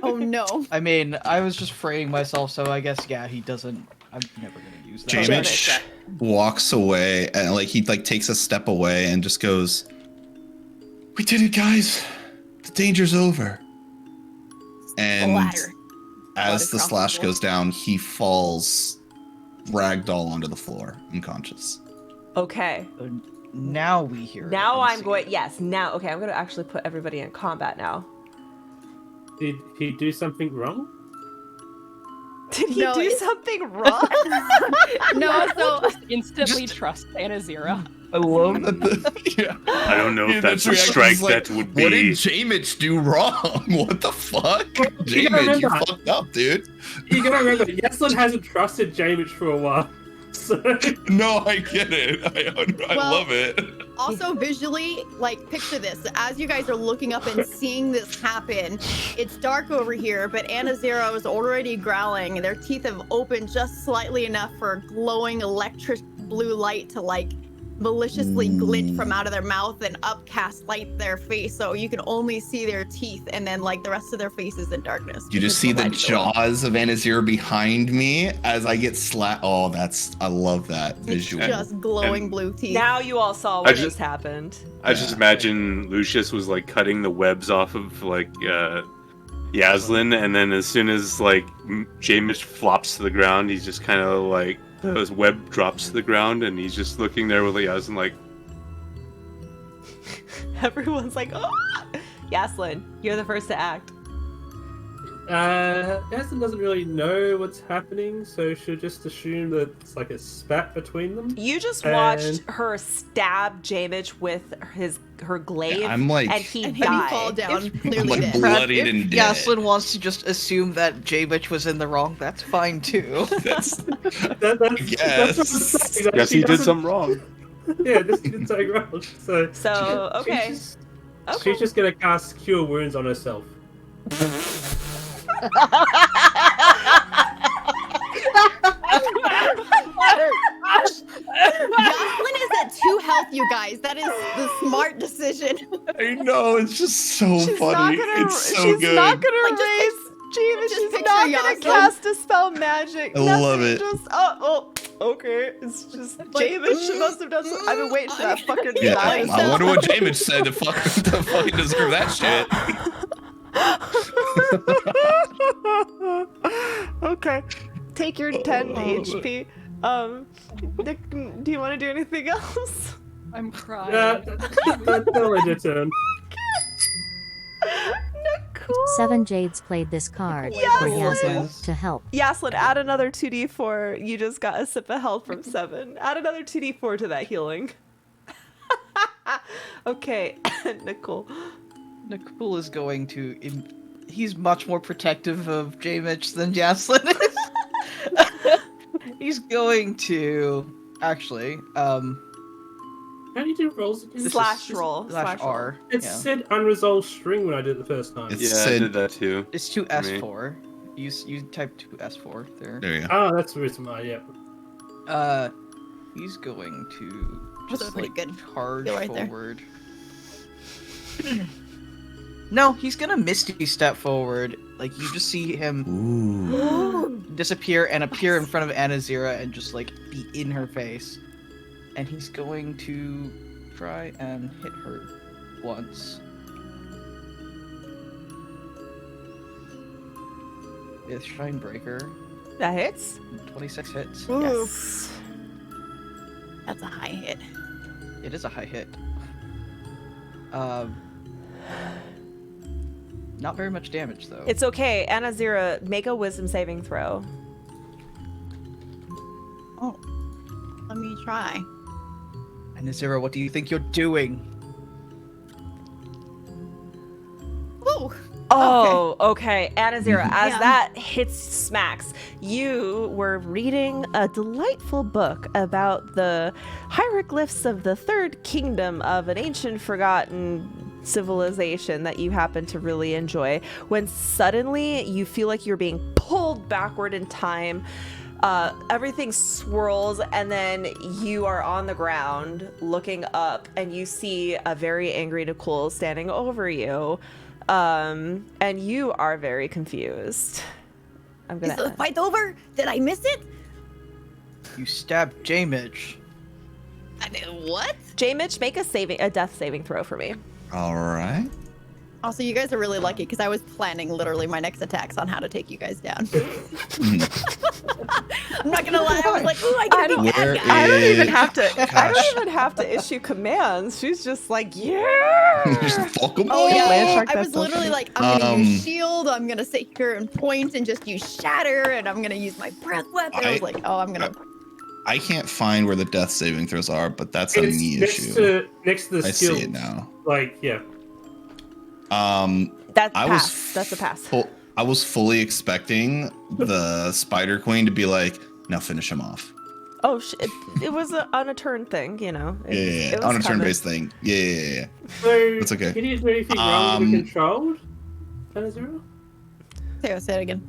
Oh no. I mean, I was just freeing myself, so I guess, yeah, he doesn't. I'm never gonna use that. Jamich walks away and he takes a step away and just goes, "We did it, guys. The danger's over." And Splatter. as the across the slash floor. goes down, he falls ragdoll onto the floor, unconscious. Okay. Now we hear it Now and I'm see going. it. Yes. Now. Okay. I'm going to actually put everybody in combat now. Did he do something wrong? Did he No, do it's- something wrong? No, so Instantly trust Anazira. I love that. Yeah. I don't know if that's a reaction strike is like, that would What did be. Jamich do wrong? What the fuck? You gotta Jamich, you remember- fucked up, dude. You gotta remember, Yaslin hasn't trusted Jamich for a while. So No, I get it. I Well- love it. also visually, like, picture this. As you guys are looking up and seeing this happen, it's dark over here, but Anna Zero is already growling, and their teeth have opened just slightly enough for a glowing electric blue light to, like, maliciously glint from out of their mouth and upcast light their face, so you can only see their teeth, and then, like, the rest of their face is in darkness. You just see the jaws of Anazir behind me as I get slapped. Oh, I love that It's visual. just glowing blue teeth. Now you all saw I what just- just happened. I just imagine Lucius was cutting the webs off of Yaslin, and then as soon as Jameis flops to the ground, he's just kind of his web drops to the ground, and he's just looking there with Yaslin Everyone's like, oh! Yaslin, you're the first to act. Yaslin doesn't really know what's happening, so she'll just assume that it's like a spat between them. You just watched And- her stab Jamich with her glaive, Yeah, I'm and he and him died. fall down, If- clearly like dead. blue- Bloodied if and dead. Yaslin wants to just assume that Jamich was in the wrong, that's fine too. That's That's what I'm Yes. saying. Like, Yes, she he did doesn't- something wrong. Yeah, this did something wrong. So Okay. She's just gonna cast Cure Wounds on herself. Jocelyn is at 2 health, you guys. That is the smart decision. I know, it's just so She's funny. not gonna, It's so she's good. not gonna Like, just raise Jamich. just She's picture not gonna Jocelyn. cast a spell magic. I love it. Just okay. It's just Jamich must have done. I've been waiting for that fucking. Yeah, die. I wonder what Jamich said to fucking deserve that shit. Okay, take your 10 HP. Nick, do you want to do anything else? I'm crying. That'll end your turn. Cool. 7 Jades played this card Yes, for Liz. Yaslin to help. Yaslin, add another 2d4. You just got a sip of health from 7. Add another 2d4 to that healing. Okay, Nicole. Nicole is going to. He's much more protective of Jamich than Yaslin is. He's going to actually. How do you do rolls again? Slash roll. Slash R. It Yeah. said unresolved string when I did it the first time. It's- Yeah, I said- did that too. It's 2S4. You type 2S4 there. There you go. Oh, that's the reason why, yeah. He's going to That's just pretty good. charge Go right there. forward. No, he's gonna misty step forward. Like you just see him Ooh. disappear and appear in front of Anazira and just like be in her face. And he's going to try and hit her once. With Shinebreaker. That hits. 26 hits. Oof. That's a high hit. It is a high hit. Not very much damage though. It's okay. Anazira, make a wisdom saving throw. Oh. Let me try. Anazira, what do you think you're doing? Ooh. Oh, okay. Anazira, as Yeah. that hits smacks, you were reading a delightful book about the hieroglyphs of the Third Kingdom of an ancient forgotten civilization that you happen to really enjoy, when suddenly you feel like you're being pulled backward in time. Everything swirls, and then you are on the ground looking up, and you see a very angry Nicole standing over you. And you are very confused. I'm Is gonna. the fight over? Did I miss it? You stabbed J-Midge. I did what? J-Mitch, make a death saving throw for me. All right. Also, you guys are really lucky because I was planning literally my next attacks on how to take you guys down. I'm not gonna lie, I was like, ooh, I I can be don't- bad Where guy. I don't even is- have to. I Gosh. don't even have to issue commands. She's just like, yeah. Just fuck 'em Oh all. yeah, Landshark, I that's was so literally funny. like, I'm gonna use Um, shield, I'm gonna sit here and point and just use shatter, and I'm gonna use my breath weapon. I was like, oh, I'm gonna. I can't find where the death saving throws are, but that's a It's me next issue. next to the I skill. see it now. Like, yeah. That's I pass. was That's a pass. I was fully expecting the Spider Queen to be like, now finish him off. Oh, it was on a turn thing, you know. Yeah, It was on a coming. turn-based thing. Yeah. So, That's okay. He didn't do anything wrong with the controlled? Anazira? Say it again.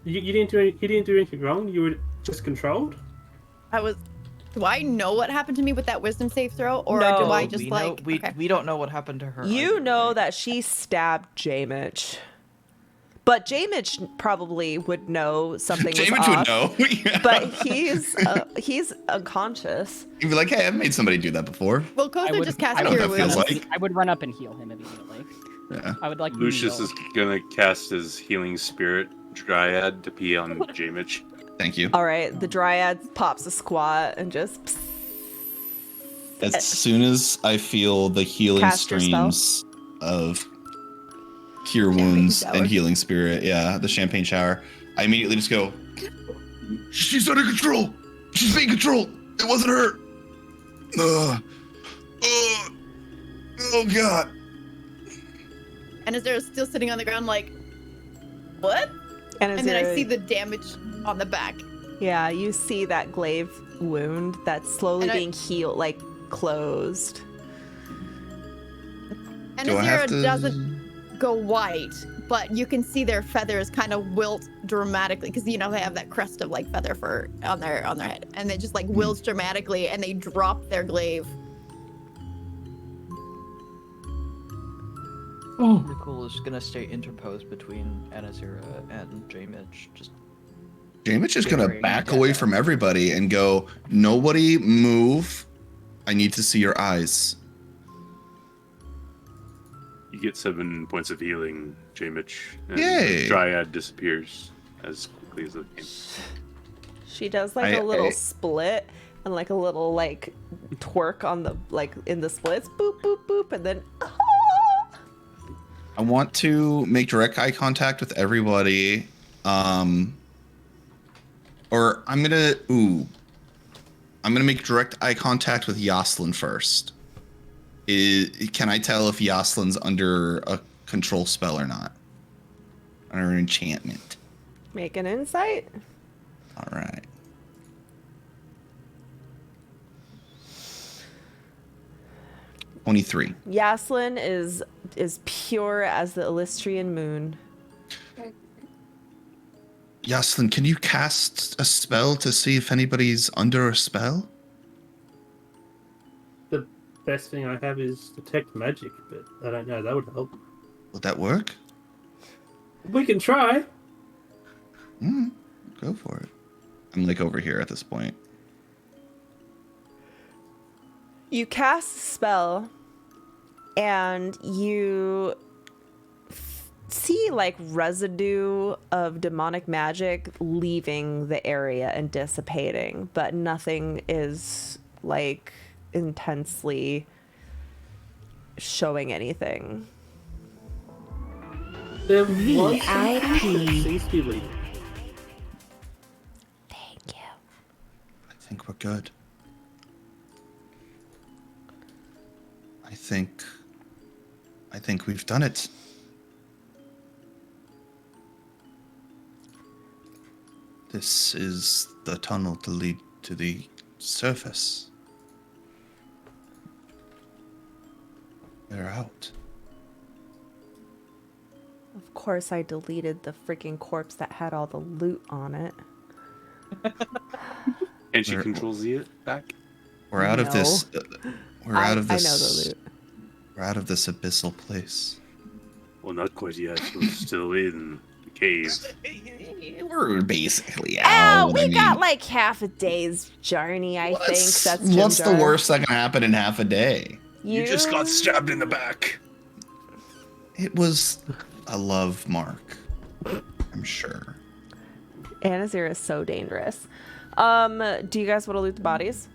You didn't do he didn't do anything wrong. You were just controlled. I was. Do I know what happened to me with that wisdom save throw, or No. do I just we like? know, okay. we don't know what happened to her. You either, know right? that she stabbed J-Mitch. But J-Mitch probably would know something was Jamin off. would know. Yeah. But he's unconscious. He'd be like, hey, I've made somebody do that before. Well, I Koza would, just cast I know Cure what that feels Wounds. like. I would run up and heal him immediately. Yeah. I would like Lucius kneel. is gonna cast his healing spirit Dryad to pee on J-Mitch. Thank you. All right, the Dryad pops a squat and just As soon as I feel the healing Cast your spell. streams of Cure Champagne Wounds shower. and Healing Spirit, yeah, the champagne shower, I immediately just go, she's under control. She's being controlled. It wasn't her. Oh, God. And is there still sitting on the ground like, what? And then I see the damage on the back. Yeah, you see that glaive wound that's slowly And I- being healed, like closed. And Do I have Azira to? doesn't go white, but you can see their feathers kind of wilt dramatically because you know they have that crest of like feather fur on their head, and it just like wilts dramatically, and they drop their glaive. Nicole is gonna stay interposed between Anazira and J-Midge. Just Jamitch is gonna Very back dead away end. from everybody and go, nobody move. I need to see your eyes. You get 7 points of healing, J-Mitch. And Yay. the Dryad disappears as quickly as it came. She does like a little split and like a little like twerk on the like in the splits, boop boop boop, and then I want to make direct eye contact with everybody. Or I'm gonna make direct eye contact with Yoslin first. Can I tell if Yoslin's under a control spell or not? Under enchantment. make an insight. All right. $23. Yaslin is pure as the Illustrian moon. Yoslin, can you cast a spell to see if anybody's under a spell? The best thing I have is detect magic, but I don't know. That would help. Would that work? We can try. Go for it. I'm like over here at this point. You cast a spell, and you see like residue of demonic magic leaving the area and dissipating, but nothing is like intensely showing anything. There was seems to be leaving. Thank you. I think we're good. I think we've done it. This is the tunnel to lead to the surface. We're out. Of course, I deleted the freaking corpse that had all the loot on it. And she Where- controls it back. We're out of this. We're out of this. I know the loot. We're out of this abyssal place. Well, not quite yet. We're still in the cave. We're basically Oh, out. we I got mean, like half a day's journey, I think. what's, That's what's the Ginger. worst that can happen in half a day? You just got stabbed in the back. It was a love mark. I'm sure. Anazir is so dangerous. Do you guys want to loot the bodies?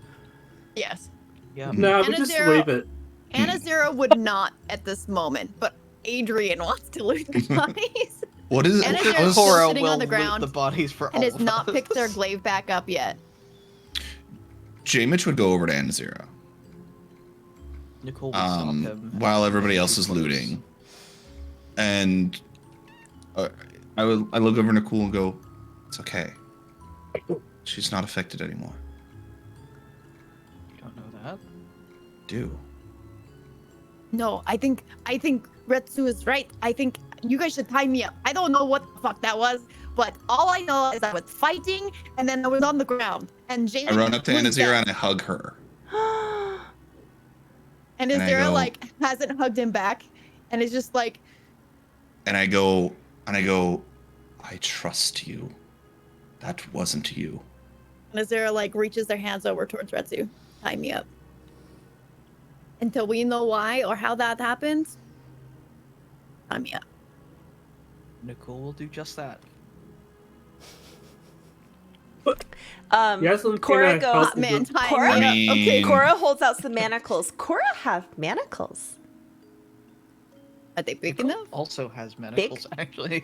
Yes. Yeah. No, we And just Azera- leave it. Anazera would not at this moment, but Adrian wants to loot the bodies What is And it? is there what is- still Cora sitting will on the loot ground the bodies for and all has of not us. picked their glaive back up yet. J-Mitch would go over to Anazira Nicole will stop him. while everybody else is looting. And I look over Nicole and go, it's okay. She's not affected anymore. You don't know that? Do. No, I think Retsu is right. I think you guys should tie me up. I don't know what the fuck that was, but all I know is I was fighting and then I was on the ground. And Jamie I run up to was Anazira dead. and I hug her. And and I Azera go- like hasn't hugged him back, and it's just like, And I go, I trust you. That wasn't you. and Azera like reaches their hands over towards Retsu. Tie me up. Until we know why or how that happens, tie me up. Nicole will do just that. Yaslin, Cora can I help goes. you Man, with- tie Cora- me I up. Okay, mean- Cora holds out some manacles. Cora have manacles. are they big Nicole enough? also has manacles, actually.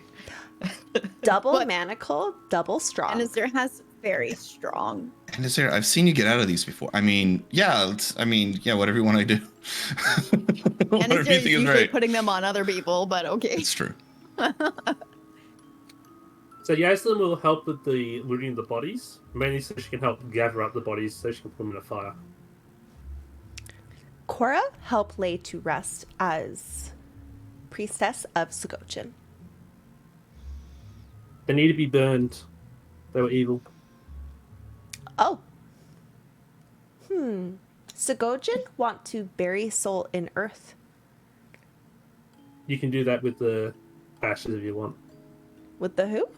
Double But- manacle, double strong. And Azera has very strong. Anazira, I've seen you get out of these before. I mean, yeah, whatever you want to do. And Whatever you Azera is think is usually right. putting them on other people, but okay. It's true. So Yaslin will help with the looting of the bodies, mainly so she can help gather up the bodies so she can put them in a fire. Cora help lay to rest as priestess of Sogochin. They need to be burned. They were evil. Oh. Sogochin want to bury soul in earth. You can do that with the ashes if you want. With the who?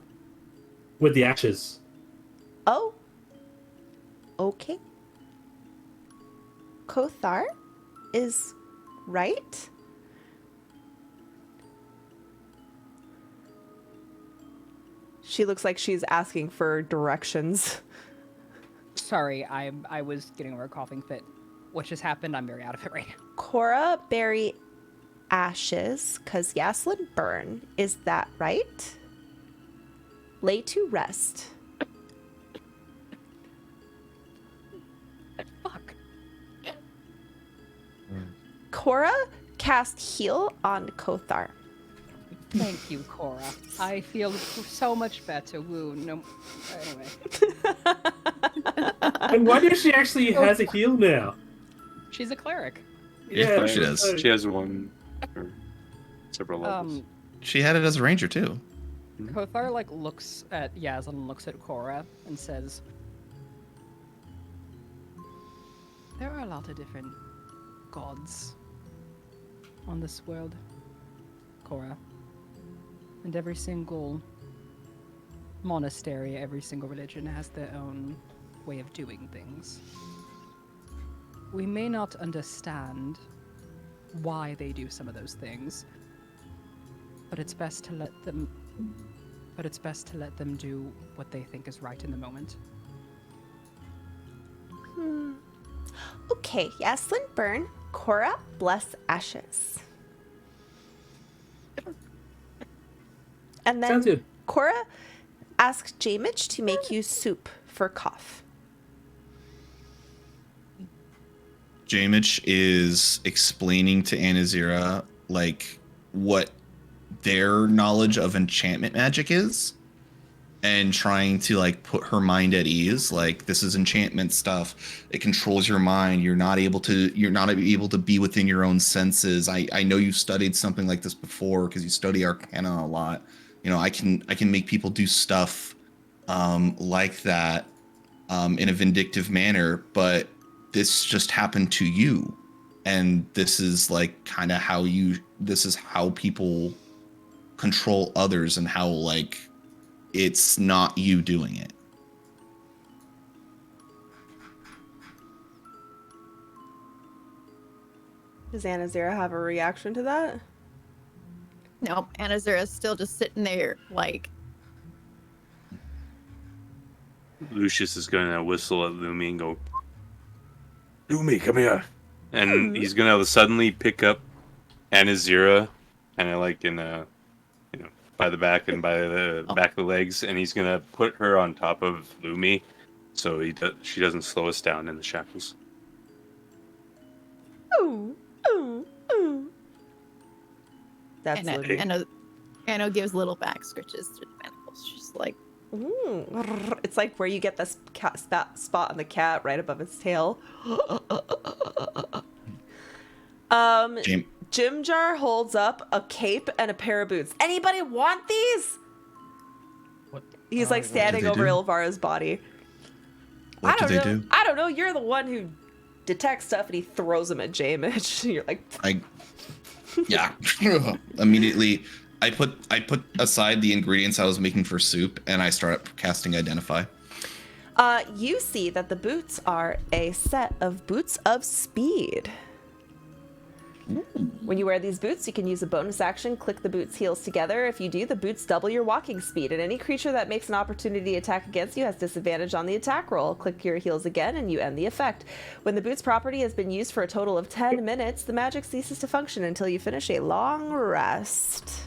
With the ashes. Oh. Okay. Kothar is right. She looks like she's asking for directions. Sorry, I was getting over a coughing fit. What just happened? I'm very out of it right now. Cora bury ashes because Yaslin burn. Is that right? Lay to rest. Fuck. Cora cast heal on Kothar. Thank you, Cora. I feel so much better. Woo. No. Anyway. And why does she actually has a heal now? She's a cleric. Yeah, of course she does. so- She has one or several levels. She had it as a ranger too. Kothar like looks at Yaslin, looks at Cora, and says, "There are a lot of different gods on this world, Cora, and every single monastery, every single religion has their own way of doing things. We may not understand why they do some of those things, but it's best to let them do what they think is right in the moment. Okay, Yaslin burn, Cora bless ashes. And then Sounds good. Cora asked Jamich to make you soup for cough. Jamich is explaining to Anazira like what their knowledge of enchantment magic is, and trying to like put her mind at ease. Like, this is enchantment stuff. It controls your mind. You're not able to be within your own senses. I know you studied something like this before because you study Arcana a lot. You know, I can make people do stuff like that in a vindictive manner, but this just happened to you, and this is like kind of how people control others, and how like it's not you doing it. Does Anazira have a reaction to that? Nope, Anazira's still just sitting there, like, Lucius is gonna whistle at Lumi and go, Lumi, come here. And he's gonna suddenly pick up Anazira, kind of like in a, by the back and by the back of the legs, and he's gonna put her on top of Lumi, so she doesn't slow us down in the shackles. Ooh, ooh, ooh. That's Libby. Anno gives little back scritches through the mandibles. She's like, It's like where you get the spot on the cat right above its tail. Jimjar holds up a cape and a pair of boots. Anybody want these? What? He's like standing over Ilvara's body. What do they do? I don't know. You're the one who detects stuff, and he throws them at Jamich. You're like, yeah. Immediately, I put aside the ingredients I was making for soup, and I start casting Identify. You see that the boots are a set of boots of speed. When you wear these boots, you can use a bonus action, click the boots' heels together. If you do, the boots double your walking speed, and any creature that makes an opportunity attack against you has disadvantage on the attack roll. Click your heels again, and you end the effect. When the boots property has been used for a total of 10 minutes, the magic ceases to function until you finish a long rest.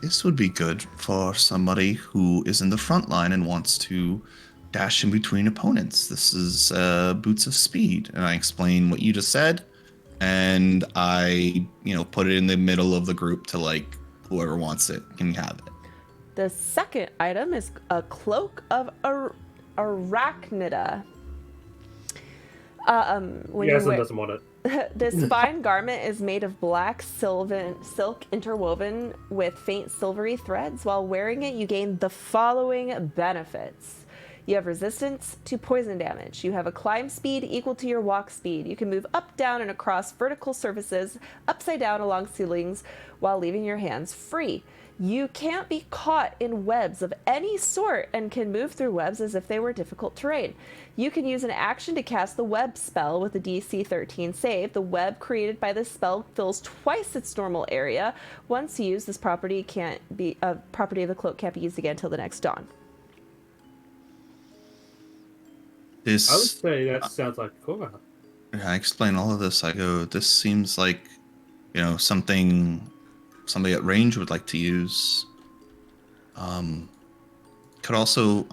This would be good for somebody who is in the front line and wants to dash in between opponents. This is boots of speed, and I explain what you just said. And I, put it in the middle of the group to like whoever wants it can have it. The second item is a cloak of Arachnida. Yaslin doesn't want it. This fine garment is made of black silk interwoven with faint silvery threads. While wearing it, you gain the following benefits. You have resistance to poison damage. You have a climb speed equal to your walk speed. You can move up, down, and across vertical surfaces, upside down along ceilings, while leaving your hands free. You can't be caught in webs of any sort and can move through webs as if they were difficult terrain. You can use an action to cast the web spell with a DC 13 save. The web created by this spell fills twice its normal area. Once used, this property of the cloak can't be used again until the next dawn. I would say that sounds like Cora. I explain all of this. I go, this seems like, something somebody at range would like to use. Could also,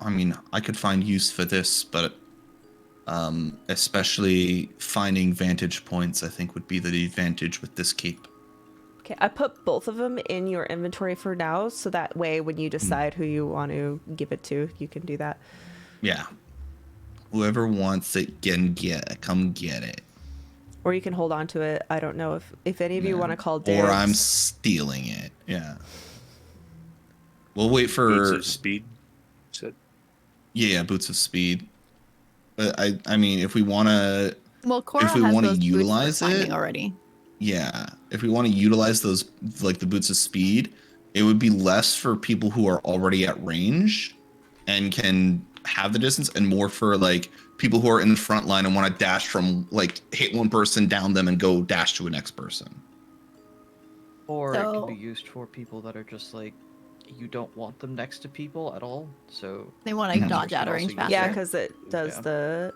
I could find use for this, but especially finding vantage points, I think would be the advantage with this cape. Okay, I put both of them in your inventory for now, so that way when you decide who you want to give it to, you can do that. Yeah. Whoever wants it can come get it. Or you can hold on to it. I don't know if any of you want to call dibs. Or I'm stealing it. Yeah. We'll wait for Boots of speed. Yeah, boots of speed. But I mean, if we want to, Cora if we has want to those utilize boots for it already. Yeah, if we want to utilize those, like the boots of speed, it would be less for people who are already at range, and can have the distance, and more for like people who are in the front line and want to dash from like hit one person, down them, and go dash to a next person. Or it can be So- used for people that are just like, you don't want them next to people at all, so They want to Mhm. dodge out of Also range use faster. Yeah, Yeah. because it does Yeah. the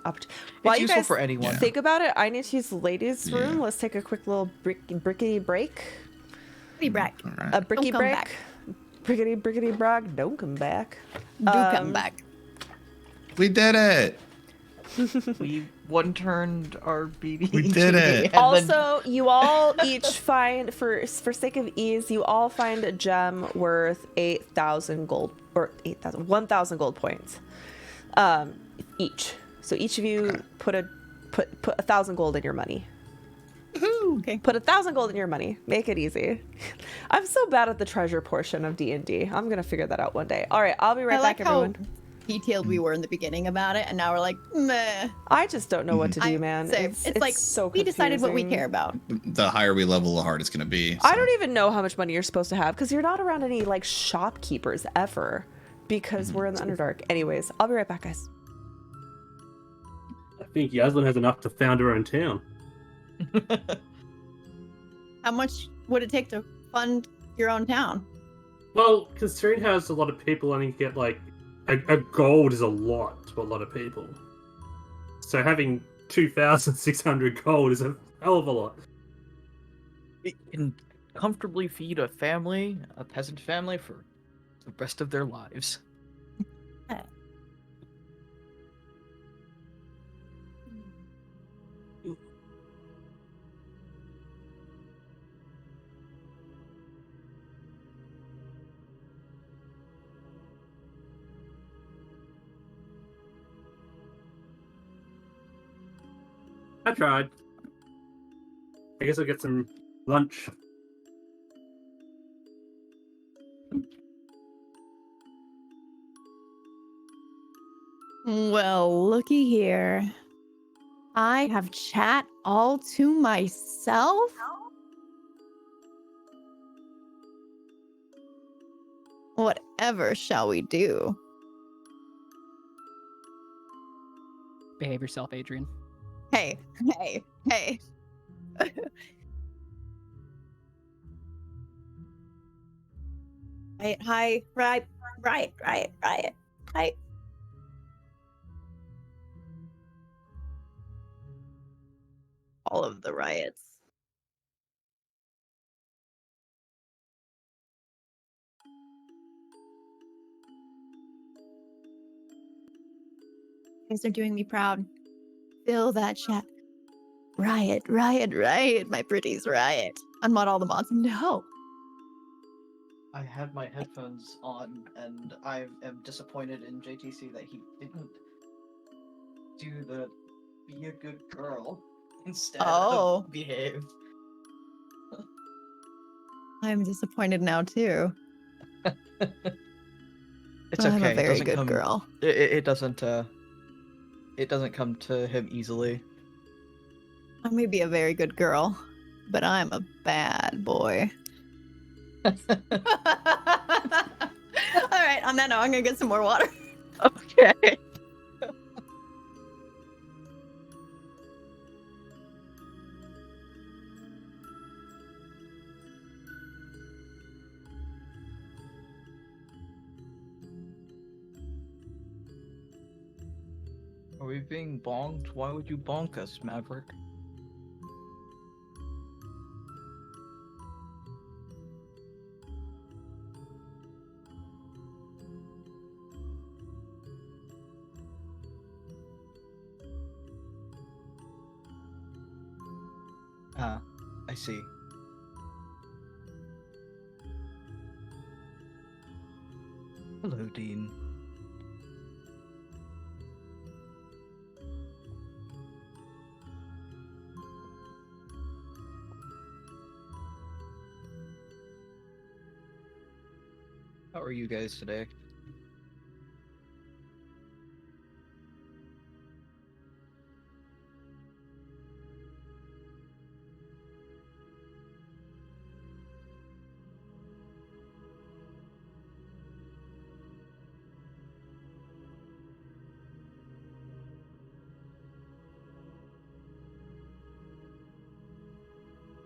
it's useful for anyone. think about it, I need to use the ladies' room. Yeah. Let's take a quick little brickety break. Pretty brack. All right. A bricky come break. back. Brickety brag. Don't come back. Do come Um, back. We did it. We one-turned our BB. We did it. Also, you all each find, for sake of ease, you all find a gem worth 8,000 gold, or 1,000 gold points, each. So each of you put 1,000 gold in your money. Okay. Put 1,000 gold in your money. Make it easy. I'm so bad at the treasure portion of D&D. I'm gonna figure that out one day. All right, I'll be right I like back, how everyone. detailed we were in the beginning about it, and now we're like, meh. I just don't know what to do, man. Same. It's like so we decided what we confusing. care about. The higher we level, the harder it's gonna be. I so. don't even know how much money you're supposed to have because you're not around any like shopkeepers ever because we're in the Underdark. Anyways, I'll be right back, guys. I think Yaslin has enough to found her own town. How much would it take to fund your own town? Well, considering how there's a lot of people only get like a gold is a lot to a lot of people. So having 2,600 gold is a hell of a lot. It can comfortably feed a family, a peasant family, for the rest of their lives. I tried. I guess I'll get some lunch. Well, looky here. I have chat all to myself? Whatever shall we do? Behave yourself, Adrian. Hey, hey, hey. Right. All of the riots. You guys are doing me proud. Fill that chat. Riot, my pretties, riot. Unmod all the mods. No. I had my headphones on, and I am disappointed in JTC that he didn't do the be a good girl instead Oh. of behave. I'm disappointed now too. It's I'm okay. a very it doesn't good come, girl. It doesn't. It doesn't come to him easily. I may be a very good girl, but I'm a bad boy. All right, on that note, I'm gonna get some more water. Okay. Are we being bonked? Why would you bonk us, Maverick? Ah, I see. Hello, Dean. How are you guys today?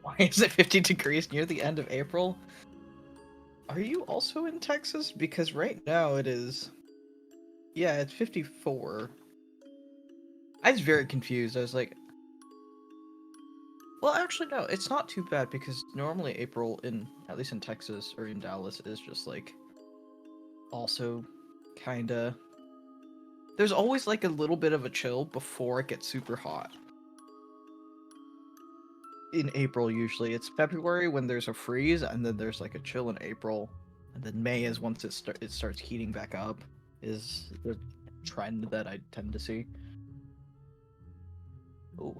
Why is it 50 degrees near the end of April? Are you also in Texas? Because right now it is... Yeah, it's 54. I was very confused. I was like... Well, actually, no. It's not too bad because normally April, at least in Texas or in Dallas, is just like... Also, kinda... There's always like a little bit of a chill before it gets super hot. In April, usually. It's February when there's a freeze, and then there's like a chill in April. And then May is once it starts heating back up, is the trend that I tend to see. Ooh.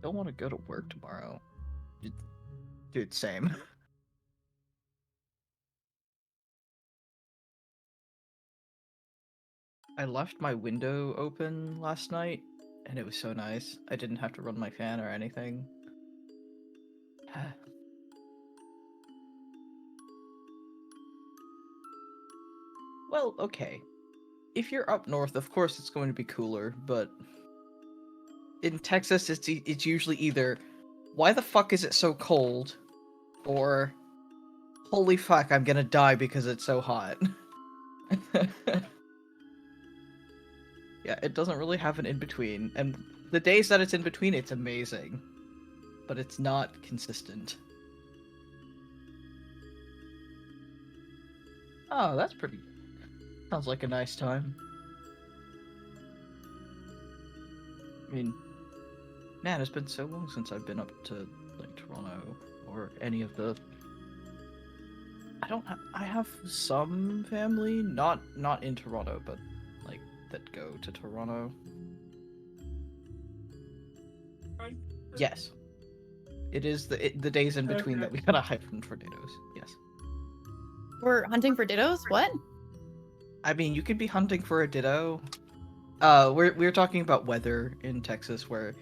Don't want to go to work tomorrow. Dude, same. I left my window open last night, and it was so nice. I didn't have to run my fan or anything. Well, okay. If you're up north, of course it's going to be cooler, but in Texas, it's usually either, why the fuck is it so cold? Or, holy fuck, I'm gonna die because it's so hot. Yeah, it doesn't really have an in-between, and the days that it's in between, it's amazing. But it's not consistent. Oh, that's pretty... Sounds like a nice time. I mean, man, it's been so long since I've been up to, like, Toronto, or any of the... I have some family, not in Toronto, but, like, that go to Toronto. Yes. It is the days in between that we gotta hide from tornadoes, yes. We're hunting for dittos? What? I mean, you could be hunting for a ditto. We're talking about weather in Texas, where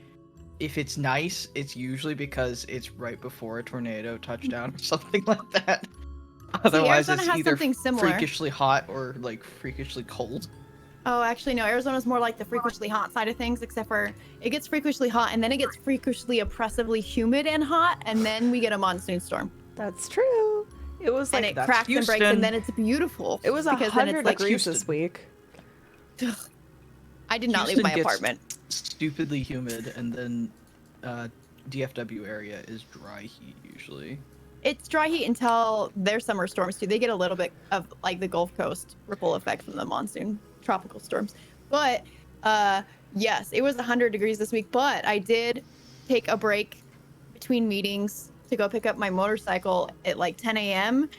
if it's nice, it's usually because it's right before a tornado touchdown or something like that. Otherwise, Arizona it's has either something similar. freakishly hot or like freakishly cold. Oh, actually, no. Arizona's more like the freakishly hot side of things, except for it gets freakishly hot, and then it gets freakishly oppressively humid and hot, and then we get a monsoon storm. That's true. It was like And it that's cracks and breaks, Houston. and then it's beautiful. it was because then 100 it's like degrees Houston. this week. I did not leave Houston my gets apartment. Stupidly humid, and then DFW area is dry heat usually. It's dry heat until their summer storms too. They get a little bit of like the Gulf Coast ripple effect from the monsoon tropical storms. But yes, it was 100 degrees this week, but I did take a break between meetings to go pick up my motorcycle at like 10 a.m.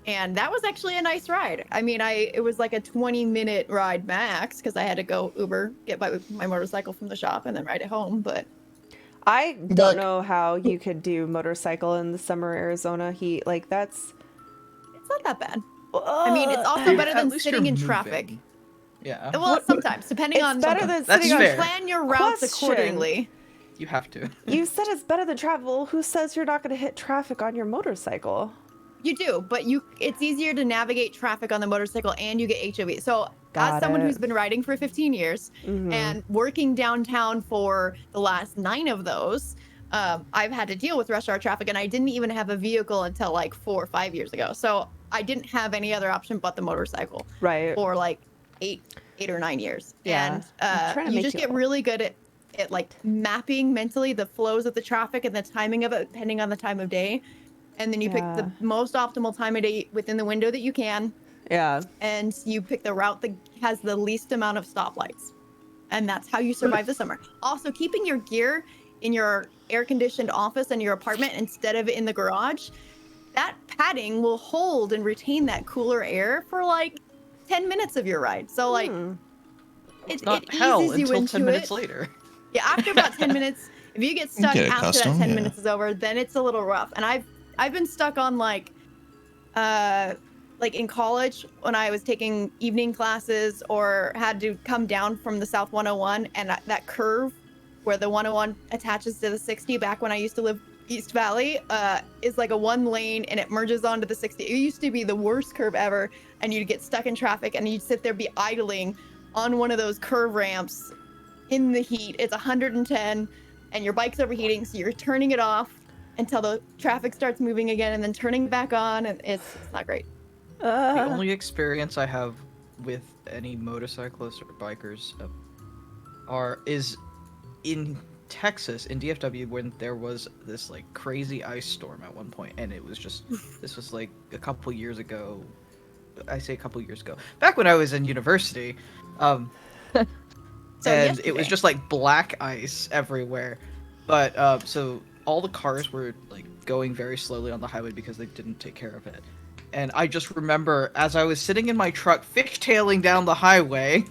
And that was actually a nice ride. I mean, it was like a 20-minute ride max because I had to go Uber, get my motorcycle from the shop, and then ride it home. But I don't know how you could do motorcycle in the summer Arizona heat. Like, that's... it's not that bad. I mean, it's also better At than least sitting you're in moving. traffic. Yeah. Well, sometimes, depending It's on... better than That's sitting fair. on... Plan your routes Question. accordingly. You have to. You said it's better than travel. Who says you're not going to hit traffic on your motorcycle? You do, but it's easier to navigate traffic on the motorcycle, and you get HOV. So Got as someone it. who's been riding for 15 years Mhm. and working downtown for the last 9 of those, I've had to deal with rush hour traffic, and I didn't even have a vehicle until like 4 or 5 years ago. So I didn't have any other option but the motorcycle Right. for like 8 or 9 years. Yeah. I'm trying to And you make just you- get really good at like mapping mentally the flows of the traffic and the timing of it depending on the time of day. And then you pick the most optimal time of day within the window that you can, Yeah. and you pick the route that has the least amount of stoplights. And that's how you survive the summer. Also, keeping your gear in your air-conditioned office and your apartment instead of in the garage, that padding will hold and retain that cooler air for like 10 minutes of your ride. So like, It's it not hell eases you until into 10 minutes it. later. Yeah, after about 10 minutes, if you get stuck Get it after custom, that 10 yeah. minutes is over, then it's a little rough. And I've been stuck on like in college when I was taking evening classes or had to come down from the South 101, and that curve where the 101 attaches to the 60 back when I used to live East Valley is like a 1 lane, and it merges onto the 60. It used to be the worst curve ever, and you'd get stuck in traffic and you'd sit there be idling on one of those curve ramps in the heat. It's 110. and your bike's overheating, so you're turning it off until the traffic starts moving again, and then turning back on, and it's not great. The only experience I have with any motorcyclists or bikers is in Texas, in DFW, when there was this like crazy ice storm at one point, and it was just this was like a couple years ago. I say a couple years ago, back when I was in university, and it was just like black ice everywhere. But so all the cars were like going very slowly on the highway because they didn't take care of it. And I just remember as I was sitting in my truck fishtailing down the highway,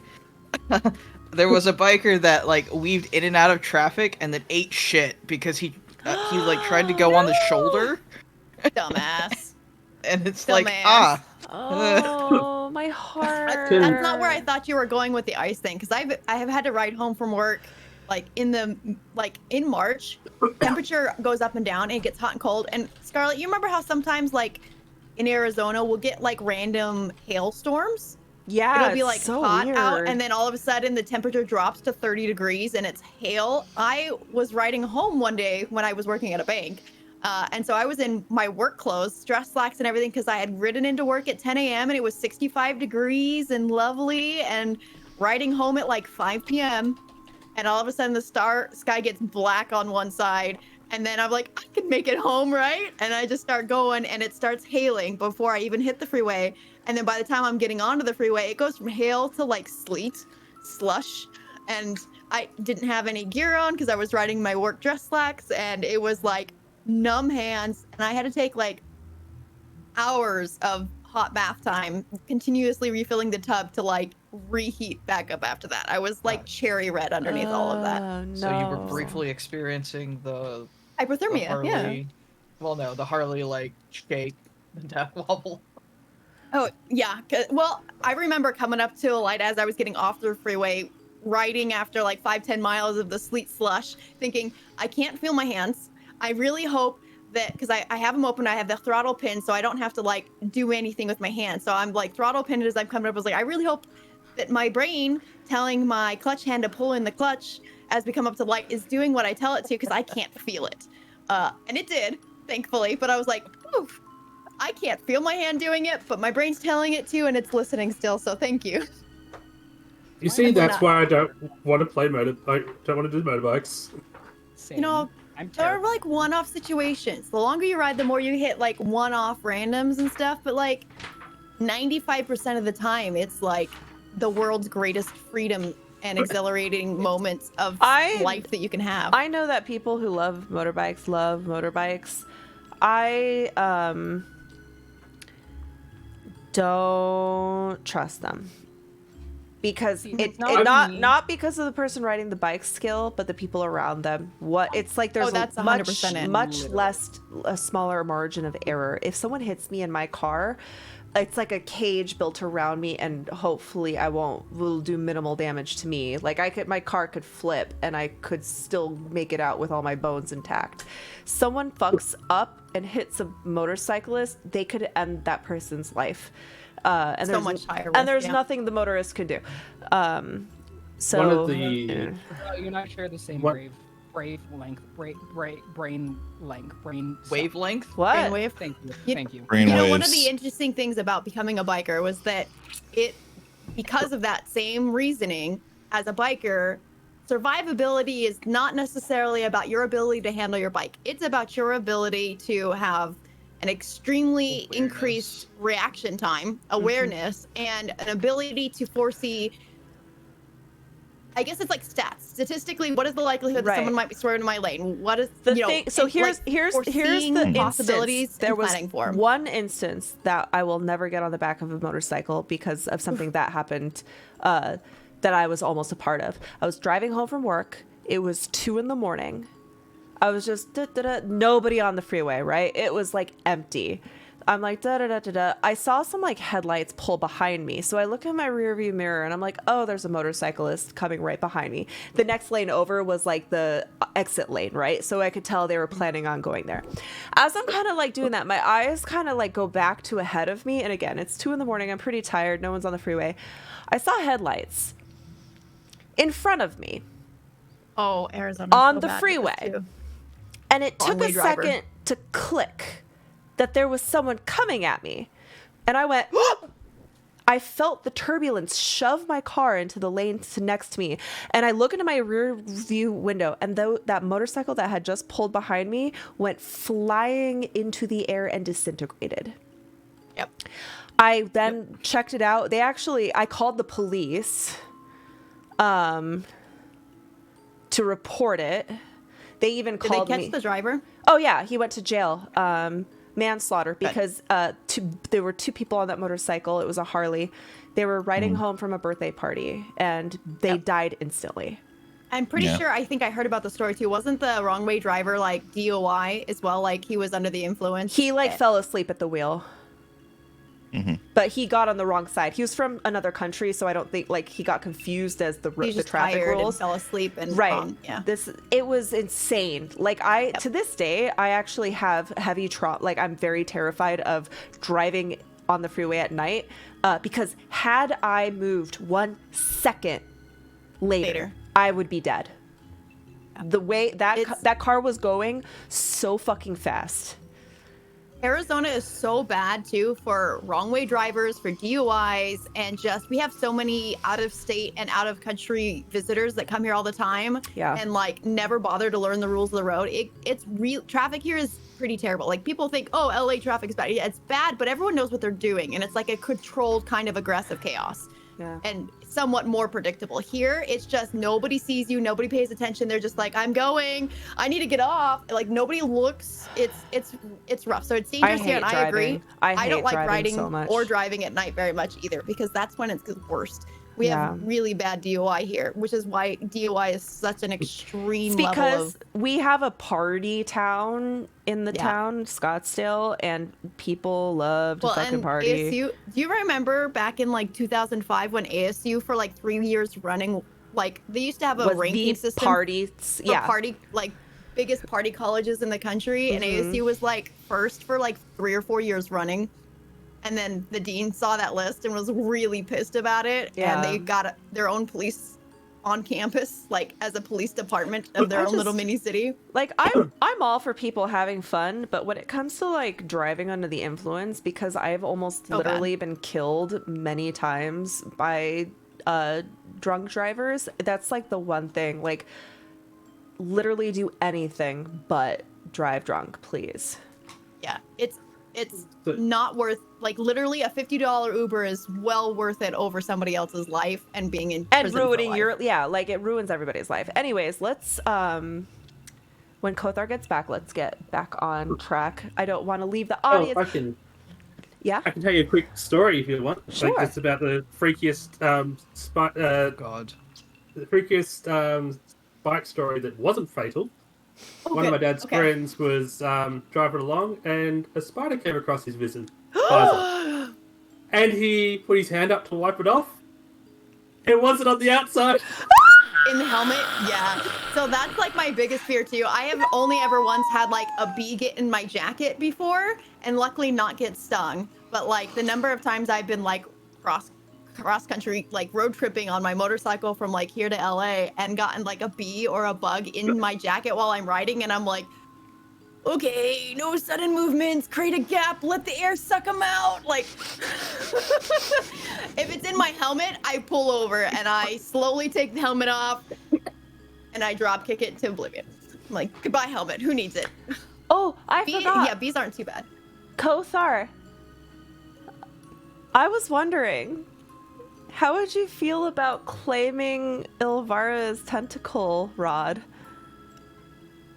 there was a biker that like weaved in and out of traffic and then ate shit because he like tried to go on the shoulder. Dumbass. And it's Dumbass. Oh, my heart. That's not where I thought you were going with the ice thing, because I have had to ride home from work in March. Temperature goes up and down and it gets hot and cold. And Scarlett, you remember how sometimes like in Arizona we'll get like random hailstorms? Yeah, it'll be like so hot weird. out, and then all of a sudden the temperature drops to 30 degrees and it's hail. I was riding home one day when I was working at a bank, and so I was in my work clothes, dress slacks and everything, because I had ridden into work at 10 a.m. and it was 65 degrees and lovely, and riding home at like 5 p.m. and all of a sudden the sky gets black on one side, and then I'm like, I can make it home, right? And I just start going, and it starts hailing before I even hit the freeway. And then by the time I'm getting onto the freeway, it goes from hail to like sleet, slush. And I didn't have any gear on because I was riding my work dress slacks, and it was like numb hands. And I had to take like hours of hot bath time, continuously refilling the tub to like reheat back up after that. I was like cherry red underneath all of that. No. So you were briefly experiencing the Hypothermia, Harley, yeah. Well, no, the Harley like shake and death wobble. Oh, yeah. Well, I remember coming up to a light as I was getting off the freeway, riding after like 5-10 miles of the sleet slush, thinking, I can't feel my hands. I really hope that, because I have them open, I have the throttle pin, so I don't have to like do anything with my hands. So I'm like throttle pinned as I'm coming up. I was like, I really hope that my brain telling my clutch hand to pull in the clutch as we come up to light is doing what I tell it to, because I can't feel it. And it did, thankfully. But I was like, oof. I can't feel my hand doing it, but my brain's telling it to, and it's listening still. So thank you. You see, that's why I don't want to play don't want to do motorbikes. Same. You know, I'm there are terrible. like one-off situations. The longer you ride, the more you hit like one-off randoms and stuff. But like 95% of the time, it's like the world's greatest freedom and exhilarating moments of life that you can have. I know that people who love motorbikes. I don't trust them because not because of the person riding the bike skill, but the people around them. It's like there's that's a 100% much less a smaller margin of error. If someone hits me in my car, it's like a cage built around me, and hopefully will do minimal damage to me. Like my car could flip and I could still make it out with all my bones intact. Someone fucks up and hits a motorcyclist, they could end that person's life. And so much higher and there's risk, nothing the motorist could do. So One of the You're not sure the same What? brain length. Wavelength? what? Brainwave. Thank you. You- Thank you. Brain You know, one of waves. the interesting things about becoming a biker was that because of that same reasoning, as a biker, survivability is not necessarily about your ability to handle your bike. It's about your ability to have an extremely increased reaction time, awareness, and an ability to foresee. I guess it's like stats. Statistically, what is the likelihood that Right. someone might be swerving in my lane? What is The you know, thing, so it's here's foreseeing the possibilities instance. There and was planning for 'em. one instance that I will never get on the back of a motorcycle because of something that happened that I was almost a part of. I was driving home from work. It was 2 a.m. I was just nobody on the freeway, right? It was like empty. I'm like I saw some like headlights pull behind me, so I look in my rear view mirror and I'm like, oh, there's a motorcyclist coming right behind me. The next lane over was like the exit lane, right? So I could tell they were planning on going there. As I'm kind of like doing that, my eyes kind of like go back to ahead of me, and again, it's 2 a.m. I'm pretty tired. No one's on the freeway. I saw headlights in front of me Oh, Arizona. On the freeway. And it took Wrong-way a driver. second to click that there was someone coming at me. And I went, I felt the turbulence shove my car into the lane next to me. And I look into my rear view window, and that motorcycle that had just pulled behind me went flying into the air and disintegrated. Yep. I then checked it out. I called the police to report it. They even Did they called catch me. the driver? Oh yeah, he went to jail. Manslaughter, because there were two people on that motorcycle. It was a Harley. They were riding home from a birthday party, and they died instantly. I'm pretty sure, I think I heard about the story too. Wasn't the wrong way driver like DOI as well? Like he was under the influence? He fell asleep at the wheel. But he got on the wrong side. He was from another country, so I don't think he got confused as the He was just traffic tired rules. and fell asleep and Right. yeah. It was insane. To this day, I actually have heavy trauma. I'm very terrified of driving on the freeway at night because had I moved 1 second later, I would be dead. The way that car was going so fucking fast. Arizona is so bad too for wrong way drivers, for DUIs, and we have so many out of state and out of country visitors that come here all the time and never bother to learn the rules of the road. It's real. Traffic here is pretty terrible. People think, oh, LA traffic is bad. Yeah, it's bad, but everyone knows what they're doing, and it's like a controlled kind of aggressive chaos. Yeah. And somewhat more predictable. Here, it's just nobody sees you, nobody pays attention. They're just like, I'm going, I need to get off. Nobody looks. It's rough. So it's dangerous here, and I agree. I don't like riding so much. or driving at night very much either, because that's when it's the worst. We have really bad DUI here, which is why DUI is such an extreme level because of... we have a party town in the town, Scottsdale, and people love to fucking party. ASU, do you remember back in 2005 when ASU for 3 years running, they used to have a ranking system? Parties, Biggest party colleges in the country, and ASU was first for 3 or 4 years running. And then the dean saw that list and was really pissed about it. Yeah. And they got their own police on campus, as a police department of their own little mini city. I'm all for people having fun, but when it comes to driving under the influence, because I've almost literally been killed many times by drunk drivers, that's the one thing. Literally do anything but drive drunk, please. Yeah, it's not worth, literally a $50 Uber is well worth it over somebody else's life and being in prison ruining for life. it ruins everybody's life. Anyways, let's when Kothar gets back, let's get back on track. I don't want to leave the audience. I can tell you a quick story if you want. Sure. It's about the freakiest the freakiest bike story that wasn't fatal. One of my dad's friends was driving along, and a spider came across his visor. And he put his hand up to wipe it off. It wasn't on the outside. In the helmet, yeah. So that's my biggest fear too. I have only ever once had a bee get in my jacket before, and luckily not get stung. But the number of times I've been cross country, road tripping on my motorcycle from here to LA and gotten a bee or a bug in my jacket while I'm riding, and I'm okay, no sudden movements, create a gap, let the air suck them out. If it's in my helmet, I pull over and I slowly take the helmet off and I drop kick it to oblivion. I'm goodbye helmet, who needs it? Oh, I forgot. Yeah, bees aren't too bad. Kothar, I was wondering, how would you feel about claiming Ilvara's tentacle rod?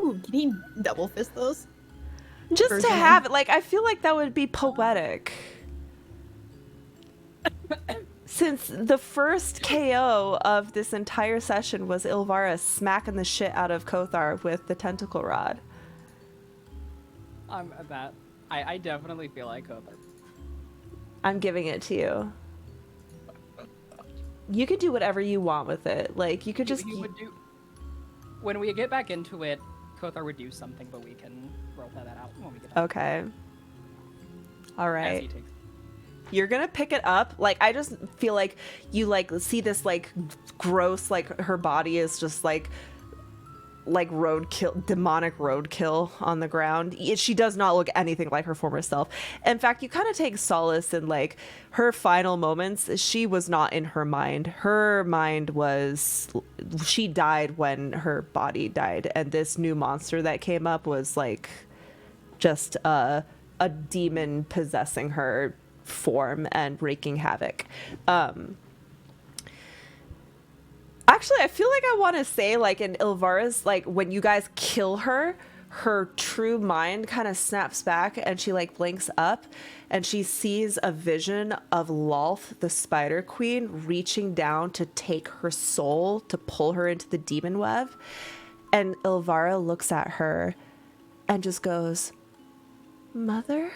Ooh, can he double fist those? Just to have it. I feel like that would be poetic. Since the first KO of this entire session was Ilvara smacking the shit out of Kothar with the tentacle rod. I definitely feel like Kothar. I'm giving it to you. You could do whatever you want with it. You could just... When we get back into it, Kothar would do something, but we can roll that out when we get back. Okay. All right. You're gonna pick it up. I just feel like you see this gross, her body is just like roadkill, demonic roadkill on the ground. She does not look anything like her former self. In fact, you kind of take solace in like her final moments. She was not in her mind. Her mind was, she died when her body died, and this new monster that came up was like just a demon possessing her form and wreaking havoc. Actually, I feel like I want to say, like, in Ilvara's, like, when you guys kill her, her true mind kind of snaps back and she, like, blinks up and she sees a vision of Lolth, the Spider Queen, reaching down to take her soul to pull her into the demon web. And Ilvara looks at her and just goes, "Mother?"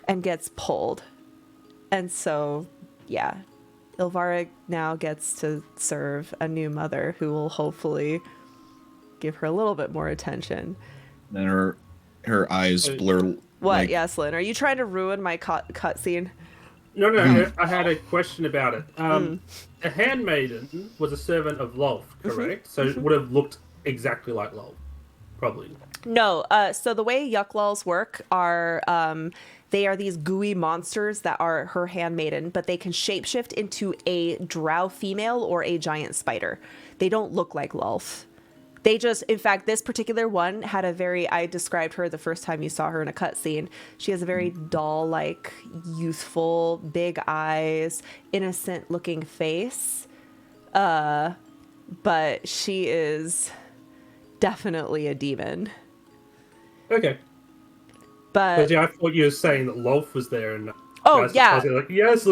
and gets pulled. And so, yeah. Ilvara now gets to serve a new mother who will hopefully give her a little bit more attention. Then her eyes blur. What? Like... Yes, Lynn. Are you trying to ruin my cutscene? No. I had a question about it. A handmaiden was a servant of Lolth, correct? So it would have looked exactly like Lolth, probably. No. So the way Yuklals work are... they are these gooey monsters that are her handmaiden, but they can shapeshift into a drow female or a giant spider. They don't look like Lolth. They just, in fact, this particular one had a very, I described her the first time you saw her in a cutscene. She has a very doll-like, youthful, big eyes, innocent-looking face. But she is definitely a demon. Okay. But yeah, I thought you were saying that Lolth was there, and yeah, I was like, yes,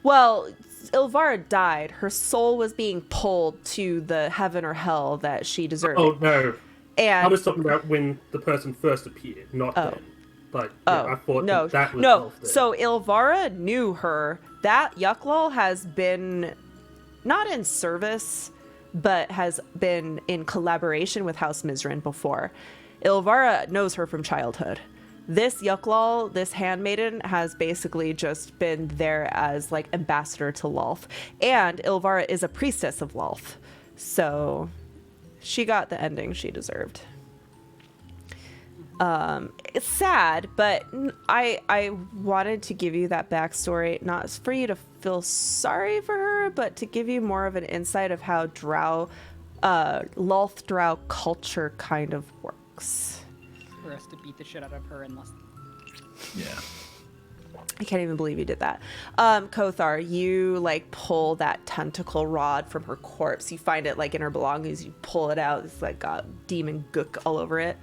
well, Ilvara died. Her soul was being pulled to the heaven or hell that she deserved. Oh no! And I was talking about when the person first appeared, not then. Like, I thought that was no. Lolth there. So Ilvara knew her. That Yuklal has been not in service, but has been in collaboration with House Mizran before. Ilvara knows her from childhood. This Yuklal, this handmaiden, has basically just been there as like ambassador to Lolth. And Ilvara is a priestess of Lolth. So she got the ending she deserved. It's sad, but I wanted to give you that backstory, not for you to feel sorry for her, but to give you more of an insight of how Lolth drow culture kind of works. For us to beat the shit out of her unless... Yeah. I can't even believe you did that. Kothar, you like pull that tentacle rod from her corpse. You find it like in her belongings. You pull it out. It's like got demon gook all over it.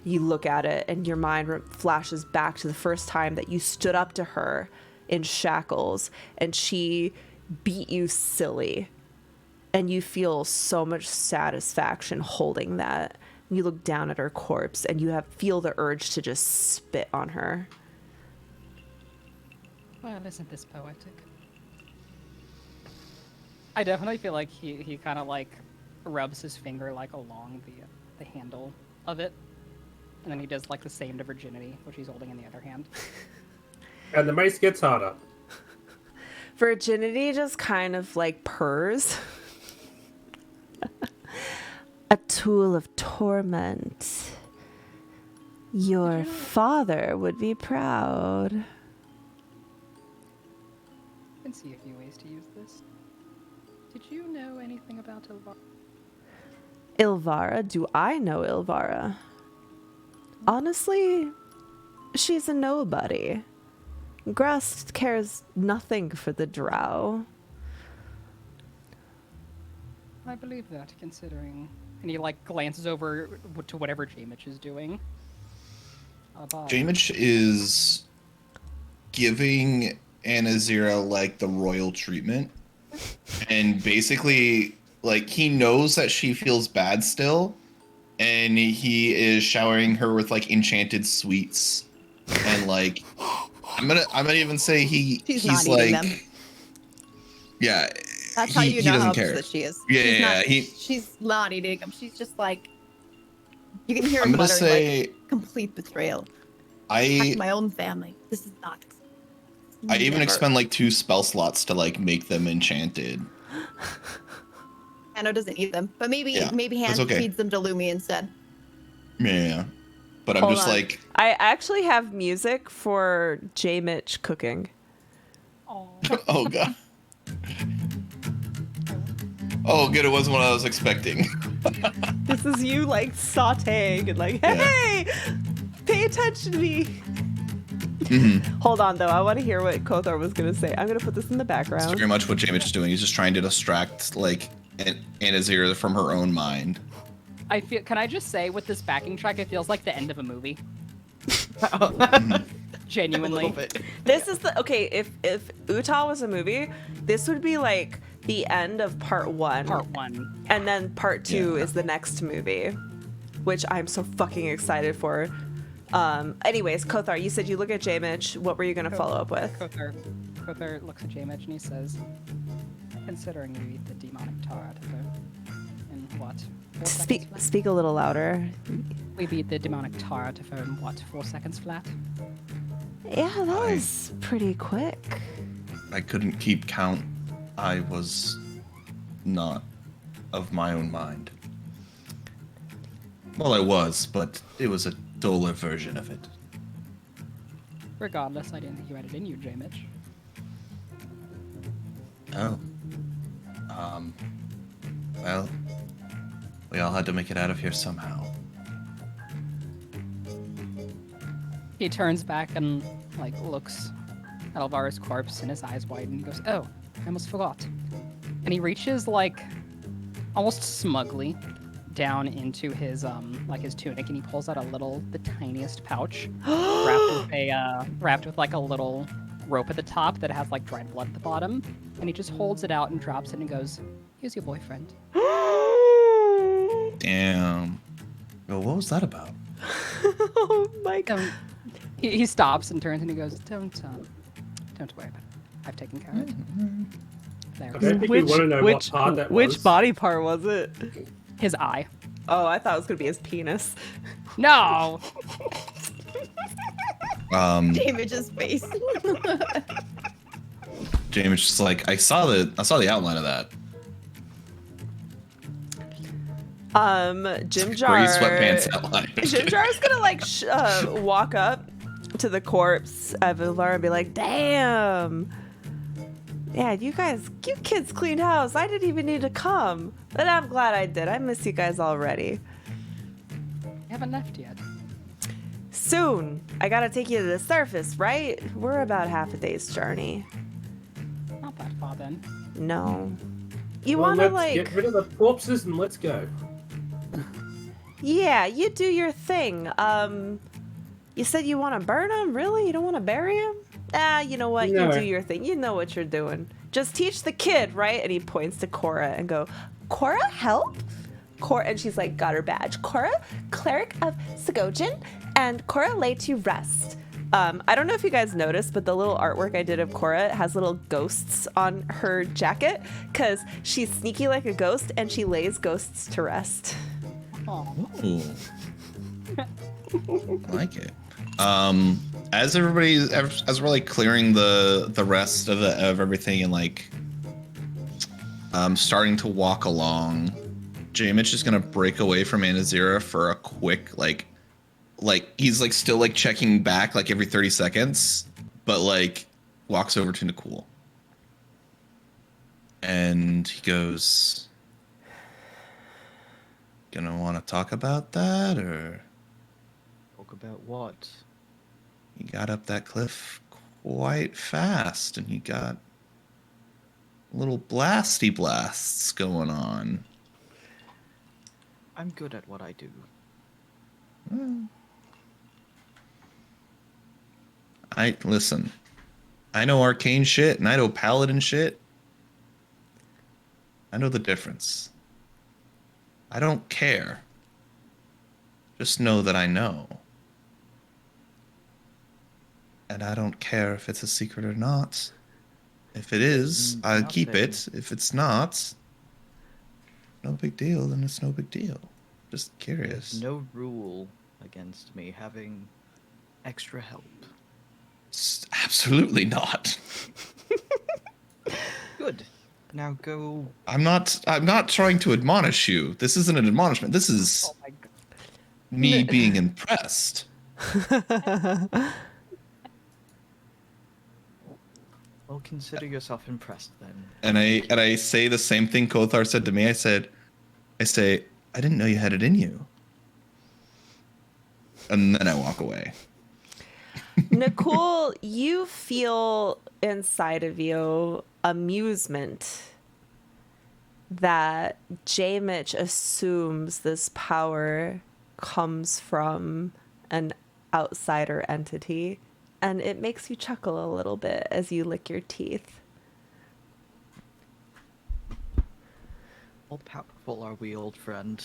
You look at it and your mind flashes back to the first time that you stood up to her in shackles and she beat you silly. And you feel so much satisfaction holding that. You look down at her corpse and you feel the urge to just spit on her. Well, isn't this poetic? I definitely feel like he kind of like rubs his finger like along the handle of it, and then he does like the same to Virginity, which he's holding in the other hand. And the mace gets harder. Virginity just kind of like purrs. A tool of torment. Your father would be proud. I can see a few ways to use this. Did you know anything about Ilvara? Ilvara? Do I know Ilvara? Honestly, she's a nobody. Grust cares nothing for the drow. I believe that, considering... And he, like, glances over to whatever Jamich is doing. Jamich is giving Anazira, like, the royal treatment. And basically, like, he knows that she feels bad still. And he is showering her with, like, enchanted sweets. And, like, I'm gonna even say he's not like... eating them. Yeah. That's how you know how upset she is. Yeah, she's not eating them. She's just like, you can hear her I'm gonna muttering, say, like, complete betrayal. Attack my own family. This is not. I even expend like 2 spell slots to like make them enchanted. Hanno doesn't eat them, but maybe Yeah, Hanno that's okay. feeds them to Lumi instead. Yeah. But I'm Hold just on. like, I actually have music for J. Mitch cooking. Oh, oh god. Oh, good. It wasn't what I was expecting. This is you like sauteing and like, Yeah. hey, pay attention to me. Mhm. Hold on though, I want to hear what Kothar was gonna say. I'm gonna put this in the That's background. very much what Jamich is doing. He's just trying to distract like Anazir from her own mind. I feel. Can I just say, with this backing track, it feels like the end of a movie. Mhm. Genuinely. A little bit. This is the okay. If Utah was a movie, this would be like the end of part 1, Part 1. and then part 2 Yeah. is the next movie, which I'm so fucking excited for. Anyways, Kothar, you said you look at J. Mitch. What were you gonna follow up with? Kothar looks at J-Mitch and he says, considering you eat the demonic tar in what? 4 Speak seconds flat? speak a little louder. We beat the demonic tar out of her in what? 4 seconds flat? Yeah, that was pretty quick. I couldn't keep count. I was not of my own mind. Well, I was, but it was a duller version of it. Regardless, I didn't think you had it in you, J-Mitch. Oh. Well, we all had to make it out of here somehow. He turns back and like looks at Alvara's corpse and his eyes widen and goes, "Oh, I almost forgot." And he reaches like almost smugly down into his like his tunic and he pulls out the tiniest pouch wrapped with like a little rope at the top that has like dried blood at the bottom, and he just holds it out and drops it and goes, "Here's your boyfriend." Damn. Well, what was that about? Oh my god. He stops and turns and he goes, Don't worry about it. I've taken care of it." I There. don't think we want to know what part that was. Which body part was it? His eye. Oh, I thought it was gonna be his penis. No! Damage's face. James just like I saw the outline of that. Jim Jar. Gray sweatpants outline. Jim Jar's gonna like walk up to the corpse of Alvara and be like, "Damn, yeah, you kids cleaned house. I didn't even need to come, but I'm glad I did. I miss you guys already. You haven't left yet. Soon, I gotta take you to the surface, right? We're about half a day's journey. Not that far then. No, you Well, wanna let's like, get rid of the corpses and let's go. yeah, you do your thing. You said you want to burn them? Really? You don't want to bury them? Ah, you know what? No. You do your thing. You know what you're doing. Just teach the kid, right? And he points to Cora and go, "Cora, help!" Cora, and she's like, got her badge. "Cora, cleric of Sagojin, and Cora lay to rest." I don't know if you guys noticed, but the little artwork I did of Cora has little ghosts on her jacket because she's sneaky like a ghost and she lays ghosts to rest. Ooh. I like it. As we're like clearing the rest of everything and like starting to walk along, J-Mitch is gonna break away from Anazira for a quick like he's like still like checking back like every 30 seconds, but like walks over to Nicole. And he goes, "Gonna want to talk about that, or Talk about what? he got up that cliff quite fast, and he got little blasty blasts going on." I'm good at what I do. Listen. I know arcane shit, and I know paladin shit. I know the difference. I don't care. Just know that I know. And I don't care if it's a secret or not. If it is, I'll keep nothing. it. If it's not, no big deal, then it's no big deal. Just curious. There's no rule against me having extra help. Absolutely not. Good. Now go. I'm not trying to admonish you. This isn't an admonishment. This is Oh my god. me being impressed. Well, consider yourself impressed then. And I say the same thing Kothar said to me. I say, I didn't know you had it in you. And then I walk away. Nicole, you feel inside of you amusement that J-Mitch assumes this power comes from an outsider entity, and it makes you chuckle a little bit as you lick your teeth. How powerful are we, old friend?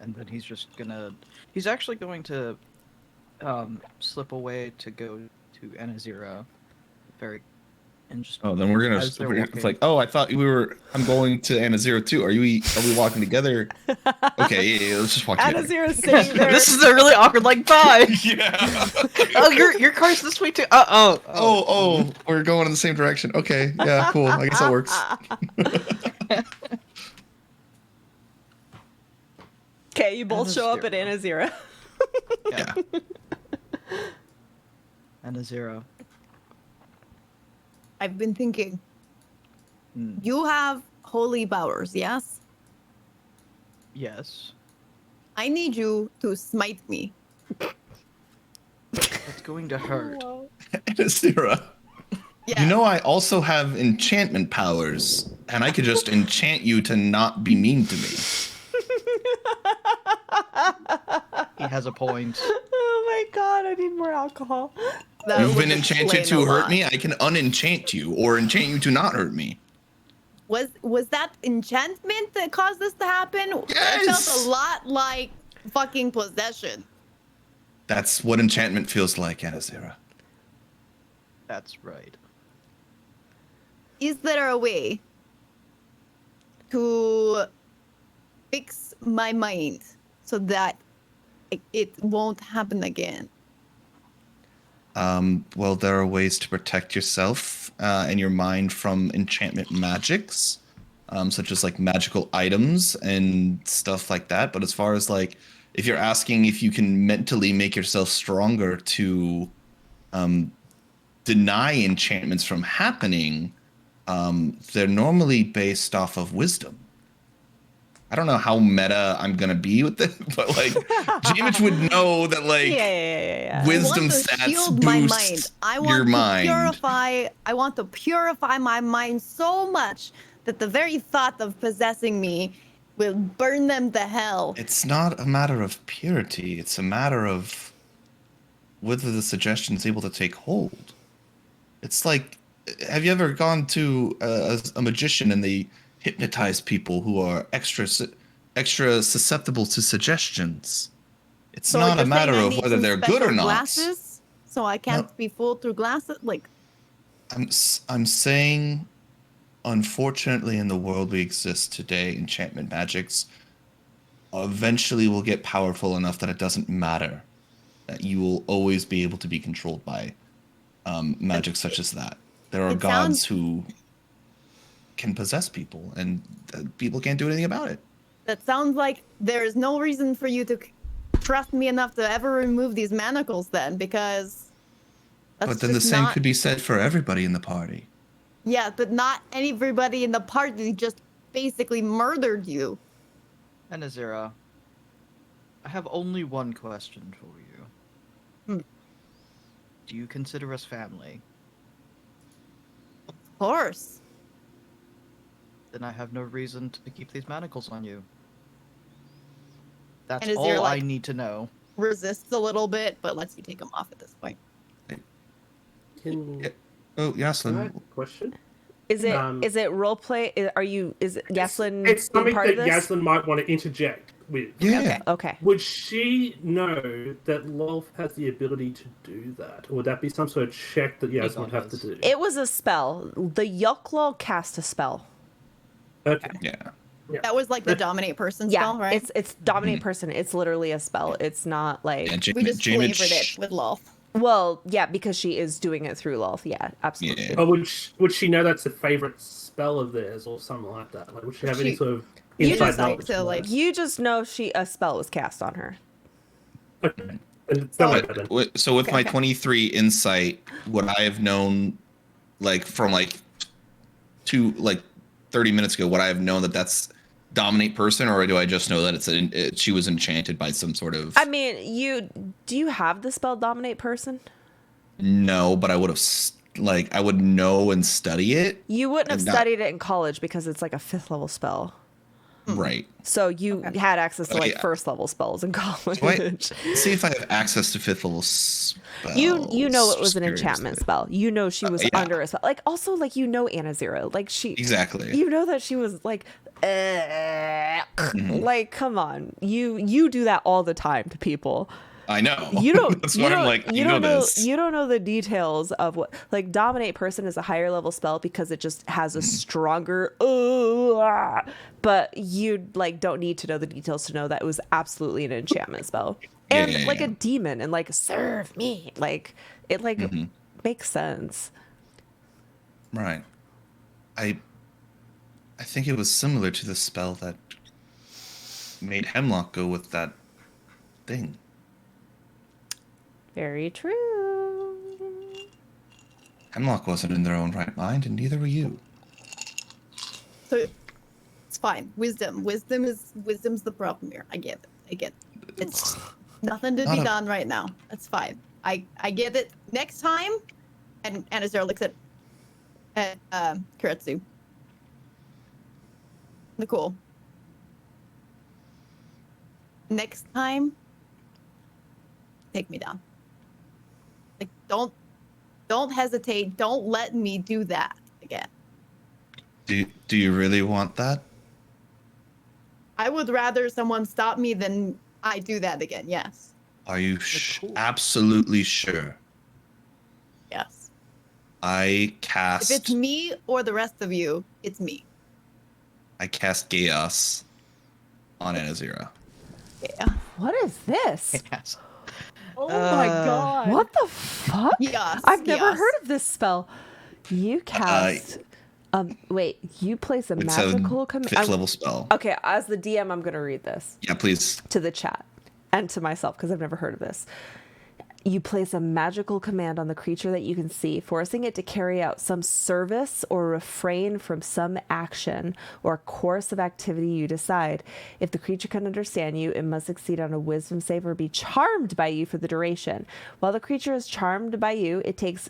And then he's actually going to slip away to go to Anazira. And just Oh, then it's like, oh, I thought I'm going to Anazira too. Are we walking together? Okay, yeah, let's just walk together. Anazira's sitting there. This is a really awkward like bye. Yeah. Oh, your car's this way too. Oh, we're going in the same direction. Okay, yeah, cool. I guess that works. Okay, you both show up at Anazira. Yeah. Anazira. I've been thinking. Hmm. You have holy powers, yes? Yes. I need you to smite me. That's going to hurt. Anazira. Yeah. You know, I also have enchantment powers, and I could just enchant you to not be mean to me. He has a point. Oh my god, I need more alcohol. That You've would been enchanted explain to a hurt lot. me. I can unenchant you, or enchant you to not hurt me. Was that enchantment that caused this to happen? It Yes! felt a lot like fucking possession. That's what enchantment feels like, Anazira. That's right. Is there a way to fix my mind so that it won't happen again? Well, there are ways to protect yourself and your mind from enchantment magics, such as like magical items and stuff like that. But as far as like, if you're asking if you can mentally make yourself stronger to deny enchantments from happening, they're normally based off of wisdom. I don't know how meta I'm gonna be with it, but like J-Mitch would know that like Yeah. wisdom I want to stats shield my mind. boost I want your to mind. I want to purify my mind so much that the very thought of possessing me will burn them to hell. It's not a matter of purity. It's a matter of whether the suggestion is able to take hold. It's like, have you ever gone to a magician and they hypnotize people who are extra susceptible to suggestions? It's So not you're a matter saying I of need whether some they're good or special not. Glasses, so I can't No. be fooled through glasses. Like, I'm saying, unfortunately, in the world we exist today, enchantment magics eventually will get powerful enough that it doesn't matter. That you will always be able to be controlled by magic such as that. There are it gods sounds- who can possess people, and people can't do anything about it. that sounds like there is no reason for you to trust me enough to ever remove these manacles, then, because. That's But then the just same not- could be said for everybody in the party. Yeah, but not everybody in the party just basically murdered you. Anazira, I have only one question for you. Hmm. Do you consider us family? Of course. Then I have no reason to keep these manacles on you. That's And is there, all I like- need to know. Resists a little bit, but lets you take them off at this point. Can Oh, I Yaslin. have a question? Is it Um, is it role play? Is Yaslin It's being something part that of this? Yaslin might want to interject with. Yeah. Okay. Would she know that Lolth has the ability to do that? Or would that be some sort of check that Yas would have to do? It was a spell. The Yuklal cast a spell. Okay. Yeah. That was like the dominate person Yeah, spell, right? it's dominate person. It's literally a spell. It's not like Yeah, We just J-Mitch- flavored it with Lolth. Well, yeah, because she is doing it through Lolth. Yeah, absolutely. Yeah. Or would she know that's a favorite spell of theirs or something like that? Like, would she have any sort of You inside just like knowledge? to of like. that? You just know a spell was cast on her. Okay. And it's not like that then. So with my Okay. 23 insight, would I have known, like from like 30 minutes ago, would I have known that that's dominate person, or do I just know that she was enchanted by some sort of? I mean, do you have the spell dominate person? No, but I would have I would know and study it. You wouldn't have And not- studied it in college because it's like a 5th level spell. Right. So you had access to like Okay. 1st level spells in college. So let's see if I have access to 5th level spells. You know it was an Just enchantment curious. spell. You know she was yeah. under a spell. Like also like you know Anna Zero. Like she Exactly. You know that she was like like come on. You do that all the time to people. I know. You don't That's you why don't, I'm like, you know don't know this. you don't know the details of what like dominate person is a higher level spell because it just has a stronger but you like don't need to know the details to know that it was absolutely an enchantment spell. And Yeah, like yeah. a demon and like serve me. Like it like makes sense. Right. I think it was similar to the spell that made Hemlock go with that thing. Very true. Hemlock wasn't in their own right mind, and neither were you. So it's fine. Wisdom's the problem here. I get it. It's nothing to Not be a- done right now. That's fine. I get it. Next time, and Anazera looks at Kuretsu. Nicole. Next time, take me down. Like don't hesitate. Don't let me do that again. Do you really want that? I would rather someone stop me than I do that again. Yes. Are you absolutely sure? Yes. I cast. If it's me or the rest of you, it's me. I cast Chaos on Anazira. Yeah. What is this? Yes. Oh my god. What the fuck? Yes. I've never yes. heard of this spell. You cast wait, you place a It's magical a command. 5th level spell. Okay, as the DM, I'm going to read this Yeah, please. to the chat and to myself because I've never heard of this. You place a magical command on the creature that you can see, forcing it to carry out some service or refrain from some action or course of activity you decide. If the creature can understand you, it must succeed on a wisdom save or be charmed by you for the duration. While the creature is charmed by you, it takes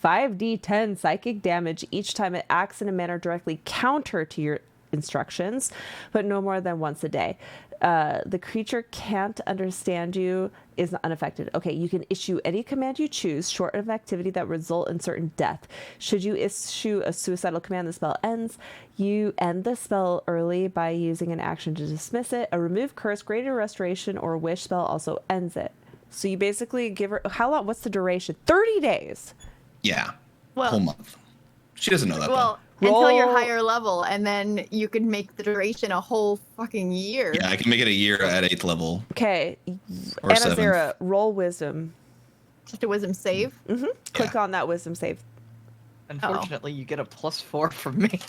5d10 psychic damage each time it acts in a manner directly counter to your instructions, but no more than once a day. The creature can't understand you, is unaffected. Okay, you can issue any command you choose, short of activity that result in certain death. Should you issue a suicidal command, the spell ends. You end the spell early by using an action to dismiss it. A remove curse, greater restoration, or wish spell also ends it. So you basically give her, how long, what's the duration? 30 days. Yeah. Well- whole month. She doesn't know that. Well, until you're Roll- higher level, and then you can make the duration a whole fucking year. though. Yeah, I can make it a year at 8th level Okay, or 7th. Anazera, roll wisdom. Just a wisdom save. Click on that wisdom save. Unfortunately, you get a +4 from me.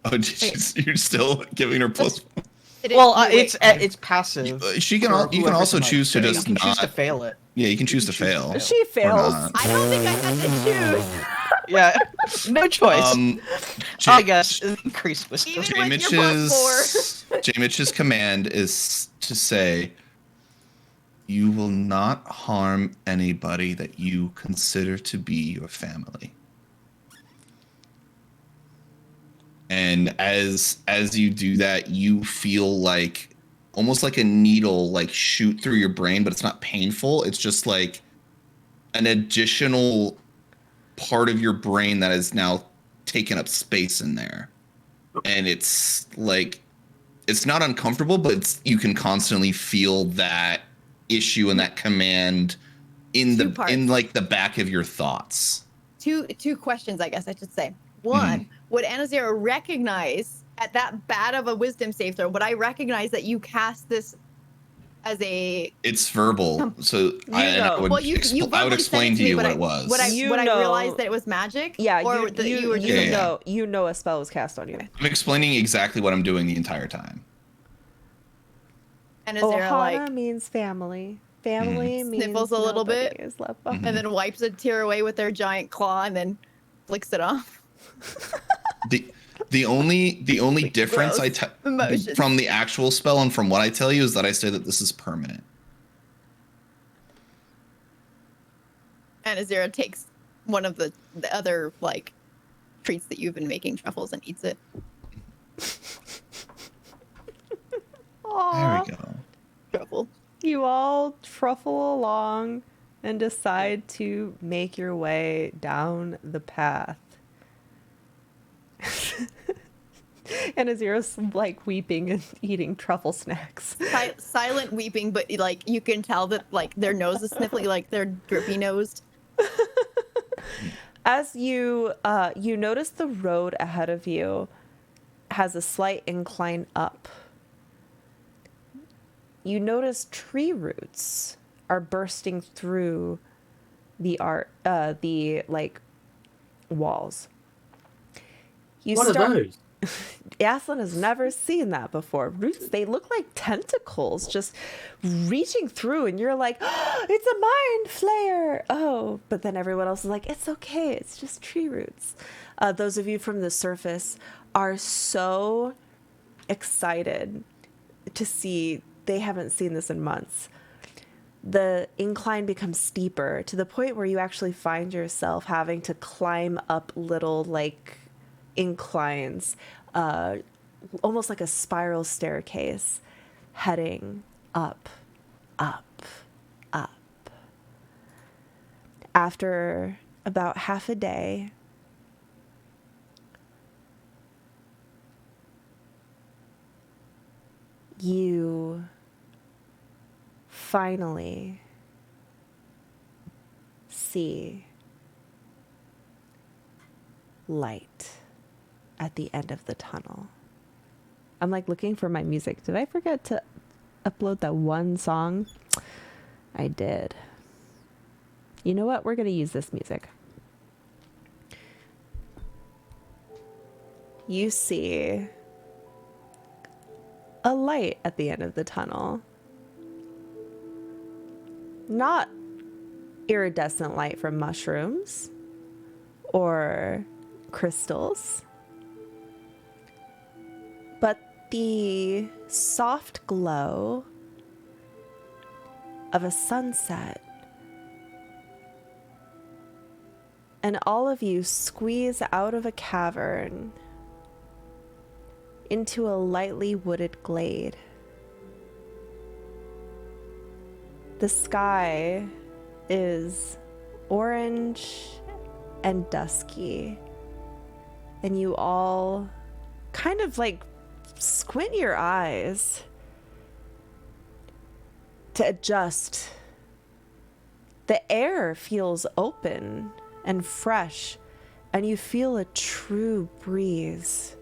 Oh, you're still giving her plus. It is- Well, wait, it's passive. She can. for You can whoever's also in my- choose to you just can choose to not. fail it. Yeah, you can choose to choose to fail. fail. She or fails. not. I don't think I had to choose. Yeah, no choice. I guess increase wisdom. Even with your +4. J Mitch's command is to say, "You will not harm anybody that you consider to be your family." And as you do that, you feel like almost like a needle like shoot through your brain, but it's not painful. It's just like an additional part of your brain that is now taken up space in there. And it's like it's not uncomfortable, but you can constantly feel that issue and that command in Two parts. like the back of your thoughts. Two questions, I guess I should say. One, would Anazera recognize at that bad of a wisdom save throw? Would I recognize that you cast this as a It's verbal, so I would, well, you I would verbally explain said to you but what it was. Would I You would I know- realize that it was magic? Yeah, or that you were just Yeah. you know a spell was cast on you. I'm explaining exactly what I'm doing the entire time. and is there Ohana like means family. Family means Sniffles a little nobody bit. is left behind. and then wipes a tear away with their giant claw and then flicks it off? The only difference Gross I emotions. from the actual spell and from what I tell you is that I say that this is permanent. And Azira takes one of the other like treats that you've been making, truffles, and eats it. Aw, There we go. Truffle. you all truffle along and decide to make your way down the path. And Azira's like weeping and eating truffle snacks. Silent weeping, but like you can tell that like their nose is sniffly, like they're drippy nosed. As you notice the road ahead of you has a slight incline up. You notice tree roots are bursting through the walls. You What are those? Yaslin has never seen that before. Roots, they look like tentacles just reaching through, and you're like, oh, it's a mind flayer. Oh, but then everyone else is like, it's okay. It's just tree roots. Those of you from the surface are so excited to see. They haven't seen this in months. The incline becomes steeper to the point where you actually find yourself having to climb up little like inclines, almost like a spiral staircase, heading up, up, up. After about half a day, you finally see light at the end of the tunnel. I'm like looking for my music. Did I forget to upload that one song? I did. You know what? We're going to use this music. You see a light at the end of the tunnel. Not iridescent light from mushrooms or crystals, but the soft glow of a sunset. And all of you squeeze out of a cavern into a lightly wooded glade. The sky is orange and dusky, and you all kind of like squint your eyes to adjust. The air feels open and fresh, and you feel a true breeze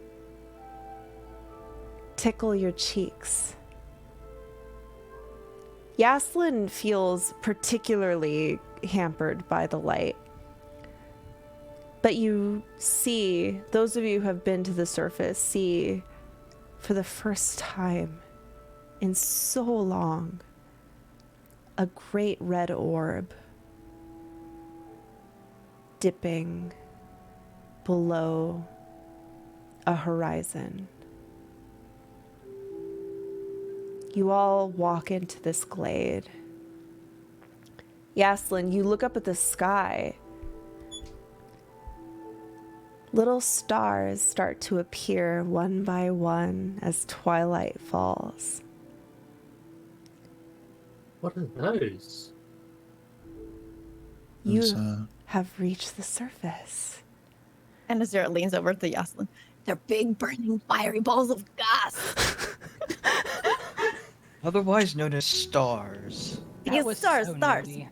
tickle your cheeks. Yaslin feels particularly hampered by the light. But you see, those of you who have been to the surface see for the first time in so long a great red orb dipping below a horizon. You all walk into this glade. Yaslin, you look up at the sky. Little stars start to appear one by one as twilight falls. What are those? You Those, have reached the surface. And Azira leans over to Yaslin. They're big, burning, fiery balls of gas. Otherwise known as stars. That Yes, was stars, so stars. nerdy.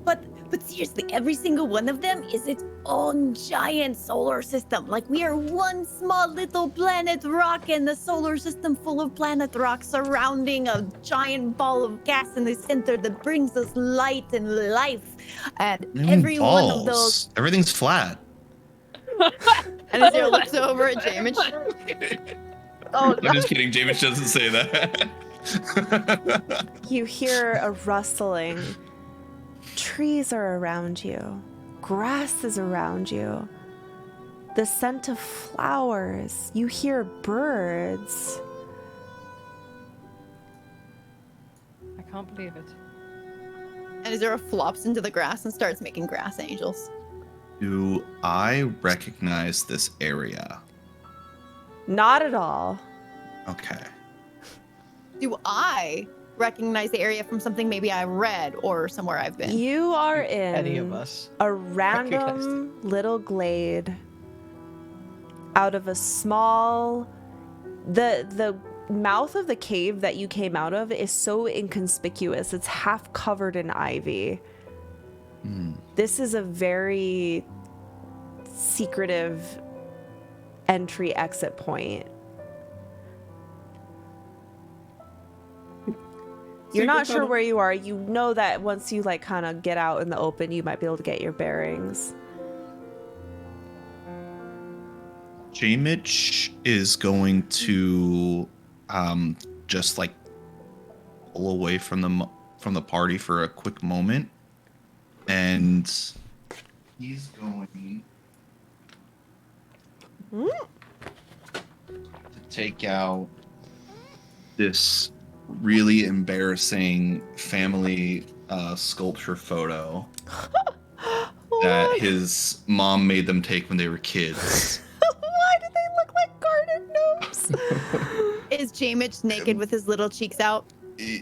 But seriously, every single one of them is its own giant solar system. Like we are one small little planet rock in the solar system full of planet rock surrounding a giant ball of gas in the center that brings us light and life. And every one of those. Everything's flat. And Azira looks over at Jamich. Oh, I'm just kidding. James doesn't say that. you hear a rustling. Trees are around you. Grass is around you. The scent of flowers. You hear birds. I can't believe it. And Azira flops into the grass and starts making grass angels. Do I recognize this area? Not at all. Okay. Do I recognize the area from something maybe I read or somewhere I've been? You are Any of in us a recognized random little glade out of a small. The mouth of the cave that you came out of is so inconspicuous. It's half covered in ivy. This is a very secretive entry exit point. You're not sure where you are. You know that once you like kind of get out in the open, you might be able to get your bearings. Jamich is going to just like pull away from the party for a quick moment, and he's going to take out this really embarrassing family sculpture photo that his mom made them take when they were kids. Why do they look like garden gnomes? Is Jamich naked with his little cheeks out?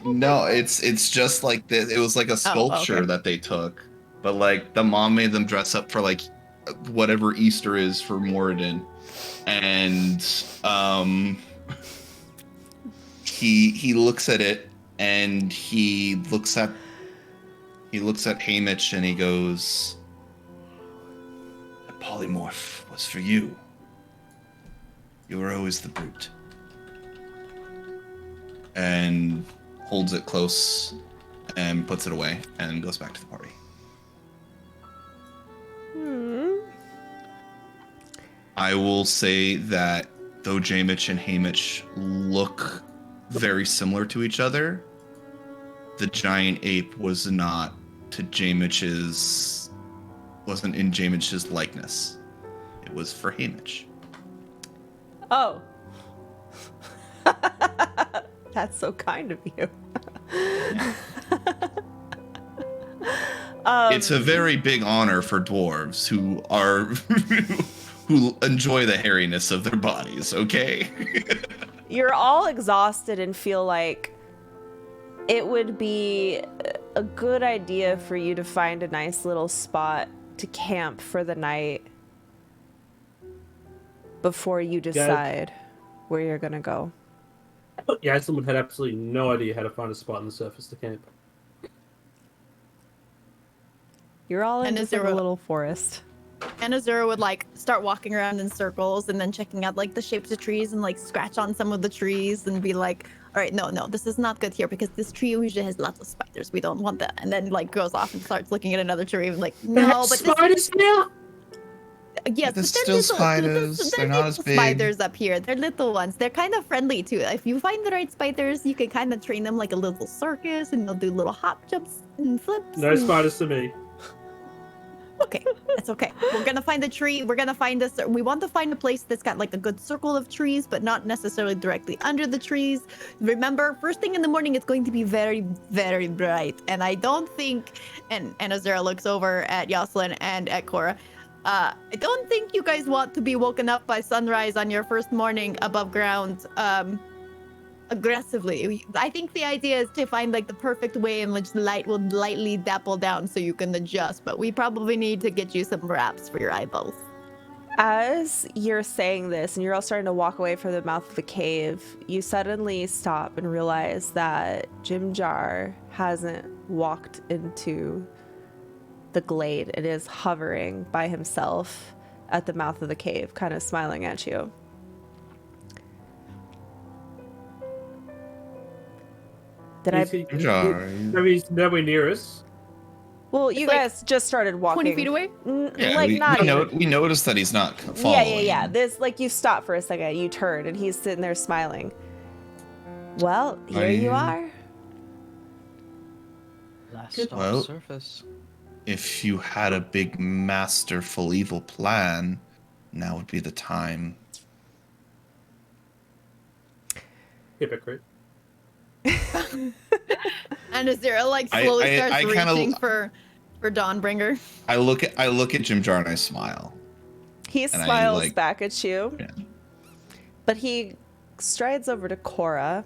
No, it's just like this. It was like a sculpture that they took, but like the mom made them dress up for like whatever Easter is for Moradin, and he looks at it and he looks at Haymitch and he goes, "The polymorph was for you. You were always the brute." And holds it close and puts it away and goes back to the party. I will say that though Jamich and Haymitch look very similar to each other, the giant ape wasn't in Jamich's likeness. It was for Haymitch. Oh. That's so kind of you. It's a very big honor for dwarves who are who enjoy the hairiness of their bodies, okay? You're all exhausted and feel like it would be a good idea for you to find a nice little spot to camp for the night before you decide where you're gonna go. Yeah, someone had absolutely no idea how to find a spot on the surface to camp. You're all in And this is there a- little forest. And Azura would like start walking around in circles and then checking out like the shapes of trees and like scratch on some of the trees and be like, all right, no, this is not good here because this tree usually has lots of spiders. We don't want that. And then like goes off and starts looking at another tree and like, no, but spiders here? Yes, There's but still spiders. They're not as big. Spiders up here. They're little ones. They're kind of friendly too. If you find the right spiders, you can kind of train them like a little circus, and they'll do little hop jumps and flips. No and... spiders to me. Okay, that's okay. We're gonna find a tree. We're gonna find this. We want to find a place that's got like a good circle of trees, but not necessarily directly under the trees. Remember, first thing in the morning, it's going to be very, very bright, and I don't think. And Azura looks over at Yoselin and at Cora. I don't think you guys want to be woken up by sunrise on your first morning above ground aggressively. I think the idea is to find like the perfect way in which the light will lightly dapple down so you can adjust, but we probably need to get you some wraps for your eyeballs. As you're saying this and you're all starting to walk away from the mouth of the cave, you suddenly stop and realize that Jimjar hasn't walked into the glade and is hovering by himself at the mouth of the cave, kind of smiling at you. Did I? He's nowhere near us. Well, you like guys just started walking 20 feet away? Yeah, like not even. we noticed that he's not following. Yeah. This, like, you stop for a second, you turn, and he's sitting there smiling. Well, here you are. Last on Well, surface. If you had a big masterful evil plan, now would be the time. Hypocrite. And Azira like I- slowly I- starts I kinda- reaching for Dawnbringer. I look at Jimjar and I smile. He And I, smiles like- back at you, Yeah. but he strides over to Cora,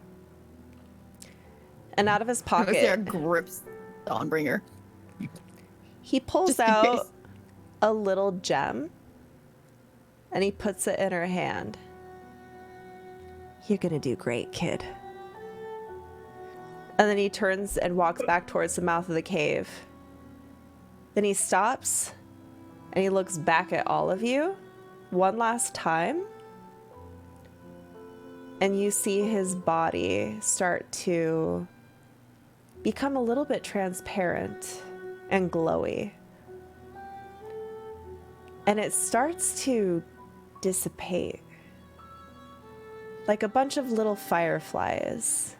and out of his pocket, Azira grips Dawnbringer. he pulls Just in out case. a little gem, and he puts it in her hand. You're gonna do great, kid. And then he turns and walks back towards the mouth of the cave. Then he stops, and he looks back at all of you one last time. And you see his body start to become a little bit transparent and glowy. And it starts to dissipate. Like a bunch of little fireflies.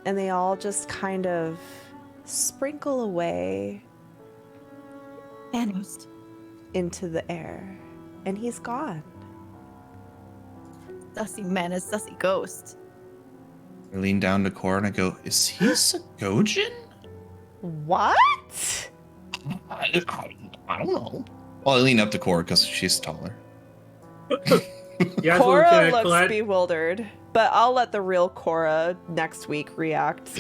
And they all just kind of sprinkle away Vanished. into the air. And he's gone. Sussy man is sussy ghost. I lean down to Cora and I go, "Is he a Sagojin?" What? I don't know. Well, I lean up to Cora because she's taller. Cora looks bewildered, but I'll let the real Cora next week react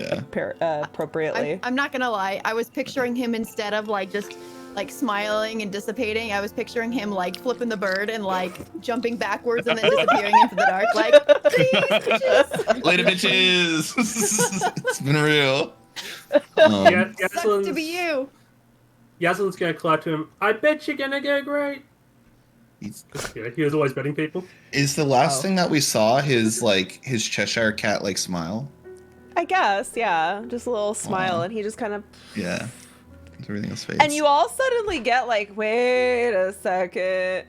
appropriately. I'm not gonna lie. I was picturing him instead of like just like smiling and dissipating. I was picturing him like flipping the bird and like jumping backwards and then disappearing into the dark. Like, Later, bitches. It's been real. sucks to be you. Yazelin's gonna clap to him. I bet you're gonna go great. Yeah, he was always betting people. Is the last thing that we saw his Cheshire cat like smile? I guess, yeah. Just a little smile, Aw. and he just kind of. Yeah. Everything else fades. And you all suddenly get like, wait a second.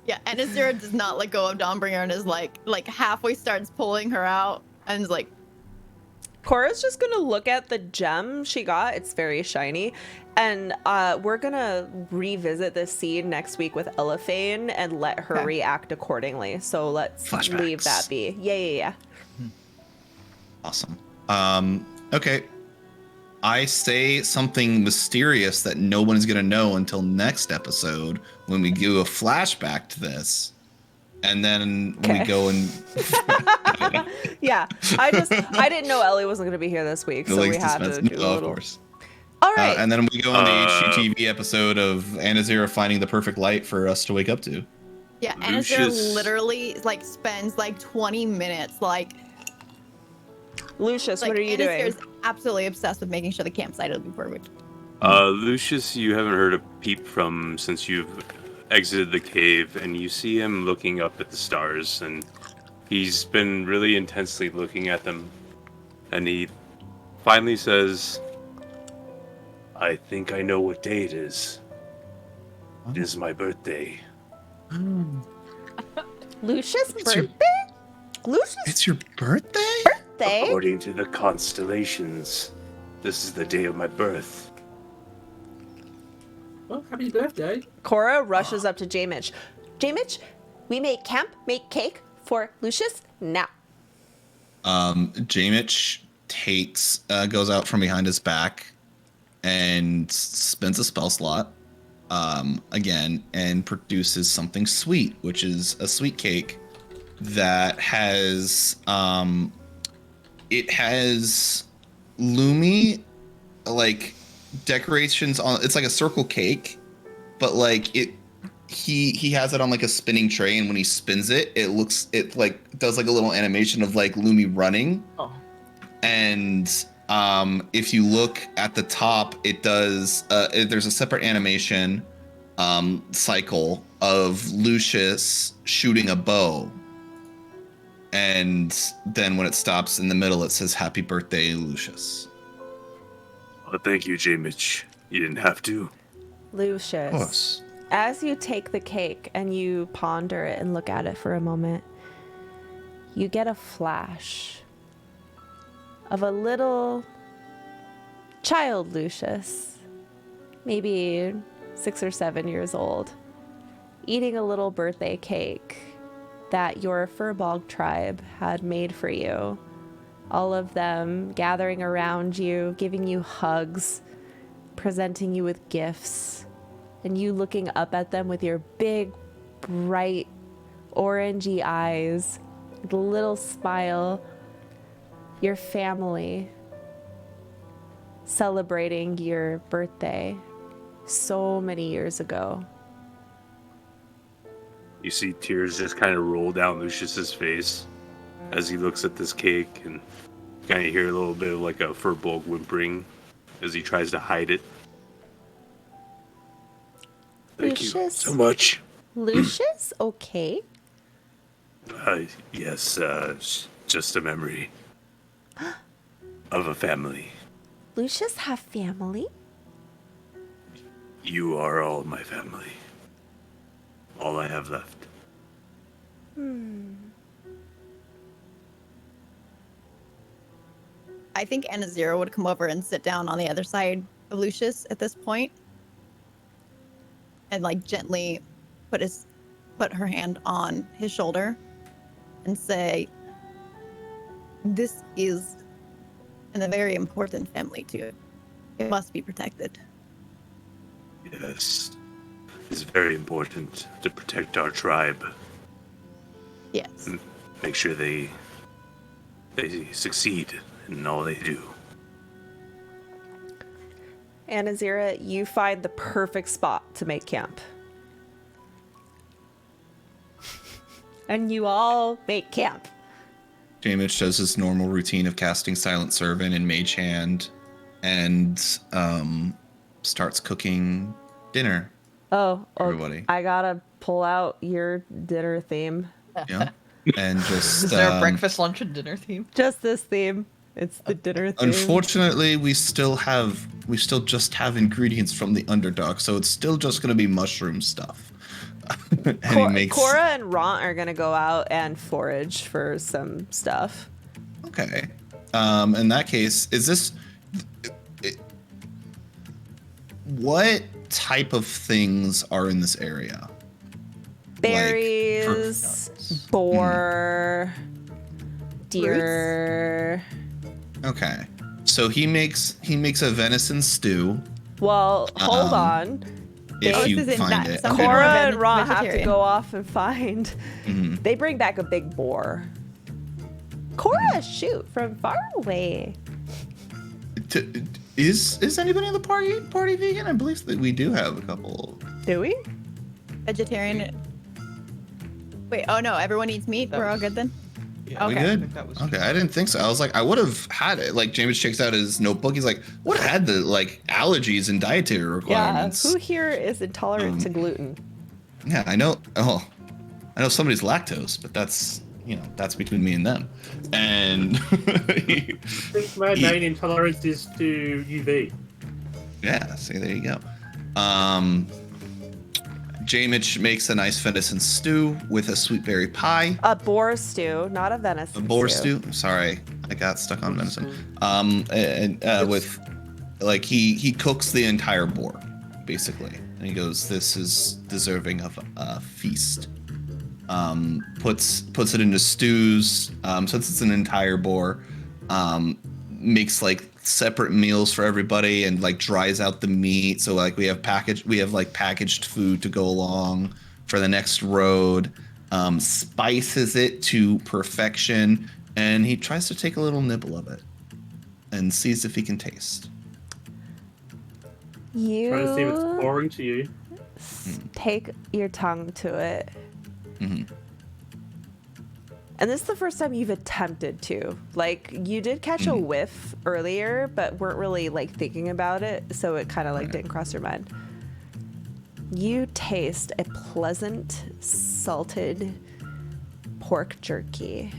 Yeah, and Azira does not let go of Dawnbringer and is like halfway starts pulling her out and is like, Cora's just gonna look at the gem she got. It's very shiny. And we're gonna revisit this scene next week with Elephane and let her react accordingly. So let's leave that be. Yeah. Awesome. Okay. I say something mysterious that no one is going to know until next episode when we do a flashback to this. And then we go and... Yeah. I didn't know Ellie wasn't going to be here this week, so we have to do a little... Of course. All right. And then we go on the HGTV episode of Anazira finding the perfect light for us to wake up to. yeah, and Azira literally like spends like 20 minutes like... Lucius, what are you doing? Is absolutely obsessed with making sure the campsite will be perfect. Lucius, you haven't heard a peep from since you've exited the cave, and you see him looking up at the stars, and he's been really intensely looking at them, and he finally says, "I think I know what day it is. It is my birthday." Lucius' It's your- birthday? Lucius' It's your birthday? birthday? According to the constellations, this is the day of my birth. Well, happy birthday. Cora rushes up to J-Mitch. J-Mitch, we make cake for Lucius now. J-Mitch goes out from behind his back and spends a spell slot again and produces something sweet, which is a sweet cake that has it has Lumi like decorations on. It's like a circle cake, but like he has it on like a spinning tray, and when he spins it, it like does like a little animation of like Lumi running. Oh. And If you look at the top, it does. There's a separate animation cycle of Lucius shooting a bow, and then when it stops in the middle, it says "Happy Birthday, Lucius." Well, thank you, J. Mitch. You didn't have to. Lucius, Of course. as you take the cake and you ponder it and look at it for a moment, you get a flash of a little child Lucius, maybe 6 or 7 years old, eating a little birthday cake that your Furbog tribe had made for you. All of them gathering around you, giving you hugs, presenting you with gifts, and you looking up at them with your big, bright, orangey eyes, with a little smile. Your family celebrating your birthday so many years ago. You see tears just kind of roll down Lucius's face as he looks at this cake, and kind of hear a little bit of like a Furbog whimpering as he tries to hide it. Thank you Lucius? so much. Lucius, okay? Yes, just a memory of a family. Lucius have family? You are all my family. All I have left. I think Anazira would come over and sit down on the other side of Lucius at this point, and like gently put her hand on his shoulder and say, "This is a very important family too. It must be protected." Yes. It's very important to protect our tribe. Yes. Make sure they succeed in all they do. Anazira, you find the perfect spot to make camp. And you all make camp. J-Mitch does his normal routine of casting Silent Servant in Mage Hand and starts cooking dinner. Oh, Everybody. I gotta pull out your dinner theme. Yeah. And just Is there a breakfast, lunch, and dinner theme? Just this theme. It's the dinner theme. Unfortunately, we still just have ingredients from the underdog, so it's still just gonna be mushroom stuff. And he makes... Cora and Ront are gonna go out and forage for some stuff. Okay. In that case, is this... What type of things are in this area? Berries, boar, deer. Okay. So he makes a venison stew. Well, hold on. If you find it. some Okay. Cora Vegan- and Ron have to vegetarian. go off and find. Mhm. They bring back a big boar. Cora, shoot from far away. Is anybody in the party vegan? I believe that we do have a couple. Do we? Vegetarian. Wait, oh no, everyone eats meat. We're all good then? Yeah, We Okay. good? I think that was- Okay, I didn't think so. I was like, I would have had it. Like James checks out his notebook. He's like, would have had the like allergies and dietary Yeah. requirements. Who here is intolerant to gluten? Yeah, I know. Oh, I know somebody's lactose, but that's between me and them. And I think my main intolerance is to UV. yeah, see, there you go. J-Mitch makes a nice venison stew with a sweet berry pie. A boar stew, not a venison A boar stew. Sorry, I got stuck on venison. With like he cooks the entire boar, basically, and he goes, "This is deserving of a feast." Puts it into stews. Since it's an entire boar, makes like separate meals for everybody and like dries out the meat. So like we have packaged food to go along for the next road. Spices it to perfection, and he tries to take a little nibble of it and sees if he can taste. You Trying to see if it's boring to you. take your tongue to it. Mhm. And this is the first time you've attempted to. Like, you did catch a whiff earlier, but weren't really, like, thinking about it, so it kind of, like, didn't cross your mind. You taste a pleasant, salted pork jerky.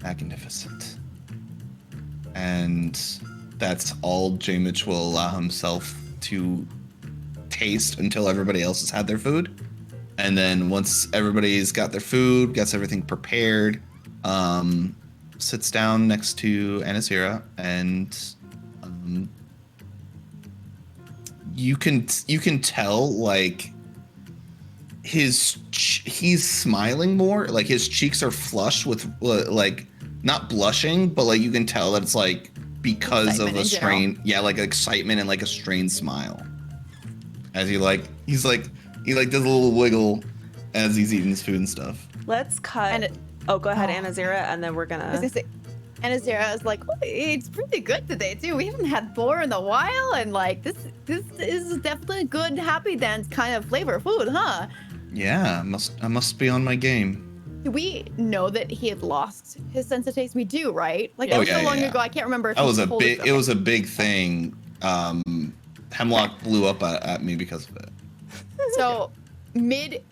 Magnificent. And that's all J-Mitch will allow himself to taste until everybody else has had their food. And then once everybody's got their food, gets everything prepared, sits down next to Anazira, and you can tell, like, he's smiling more, like his cheeks are flushed with, like, not blushing, but like you can tell that it's like because Excitement of a in general. strain, yeah, like excitement and like a strained smile. As he does a little wiggle as he's eating his food and stuff. Let's cut. And go ahead, Anazira, and then we're I was gonna. gonna say, Anazira is like, oh, it's pretty good today too. We haven't had boar in a while, and like this is definitely a good happy dance kind of flavor food, huh? Yeah, I must be on my game. Do we know that he had lost his sense of taste? We do, right? Like Oh, that was yeah, so long yeah. ago, I can't remember if That he was a told us big. about It was a big thing. Hemlock blew up at me because of it. So mid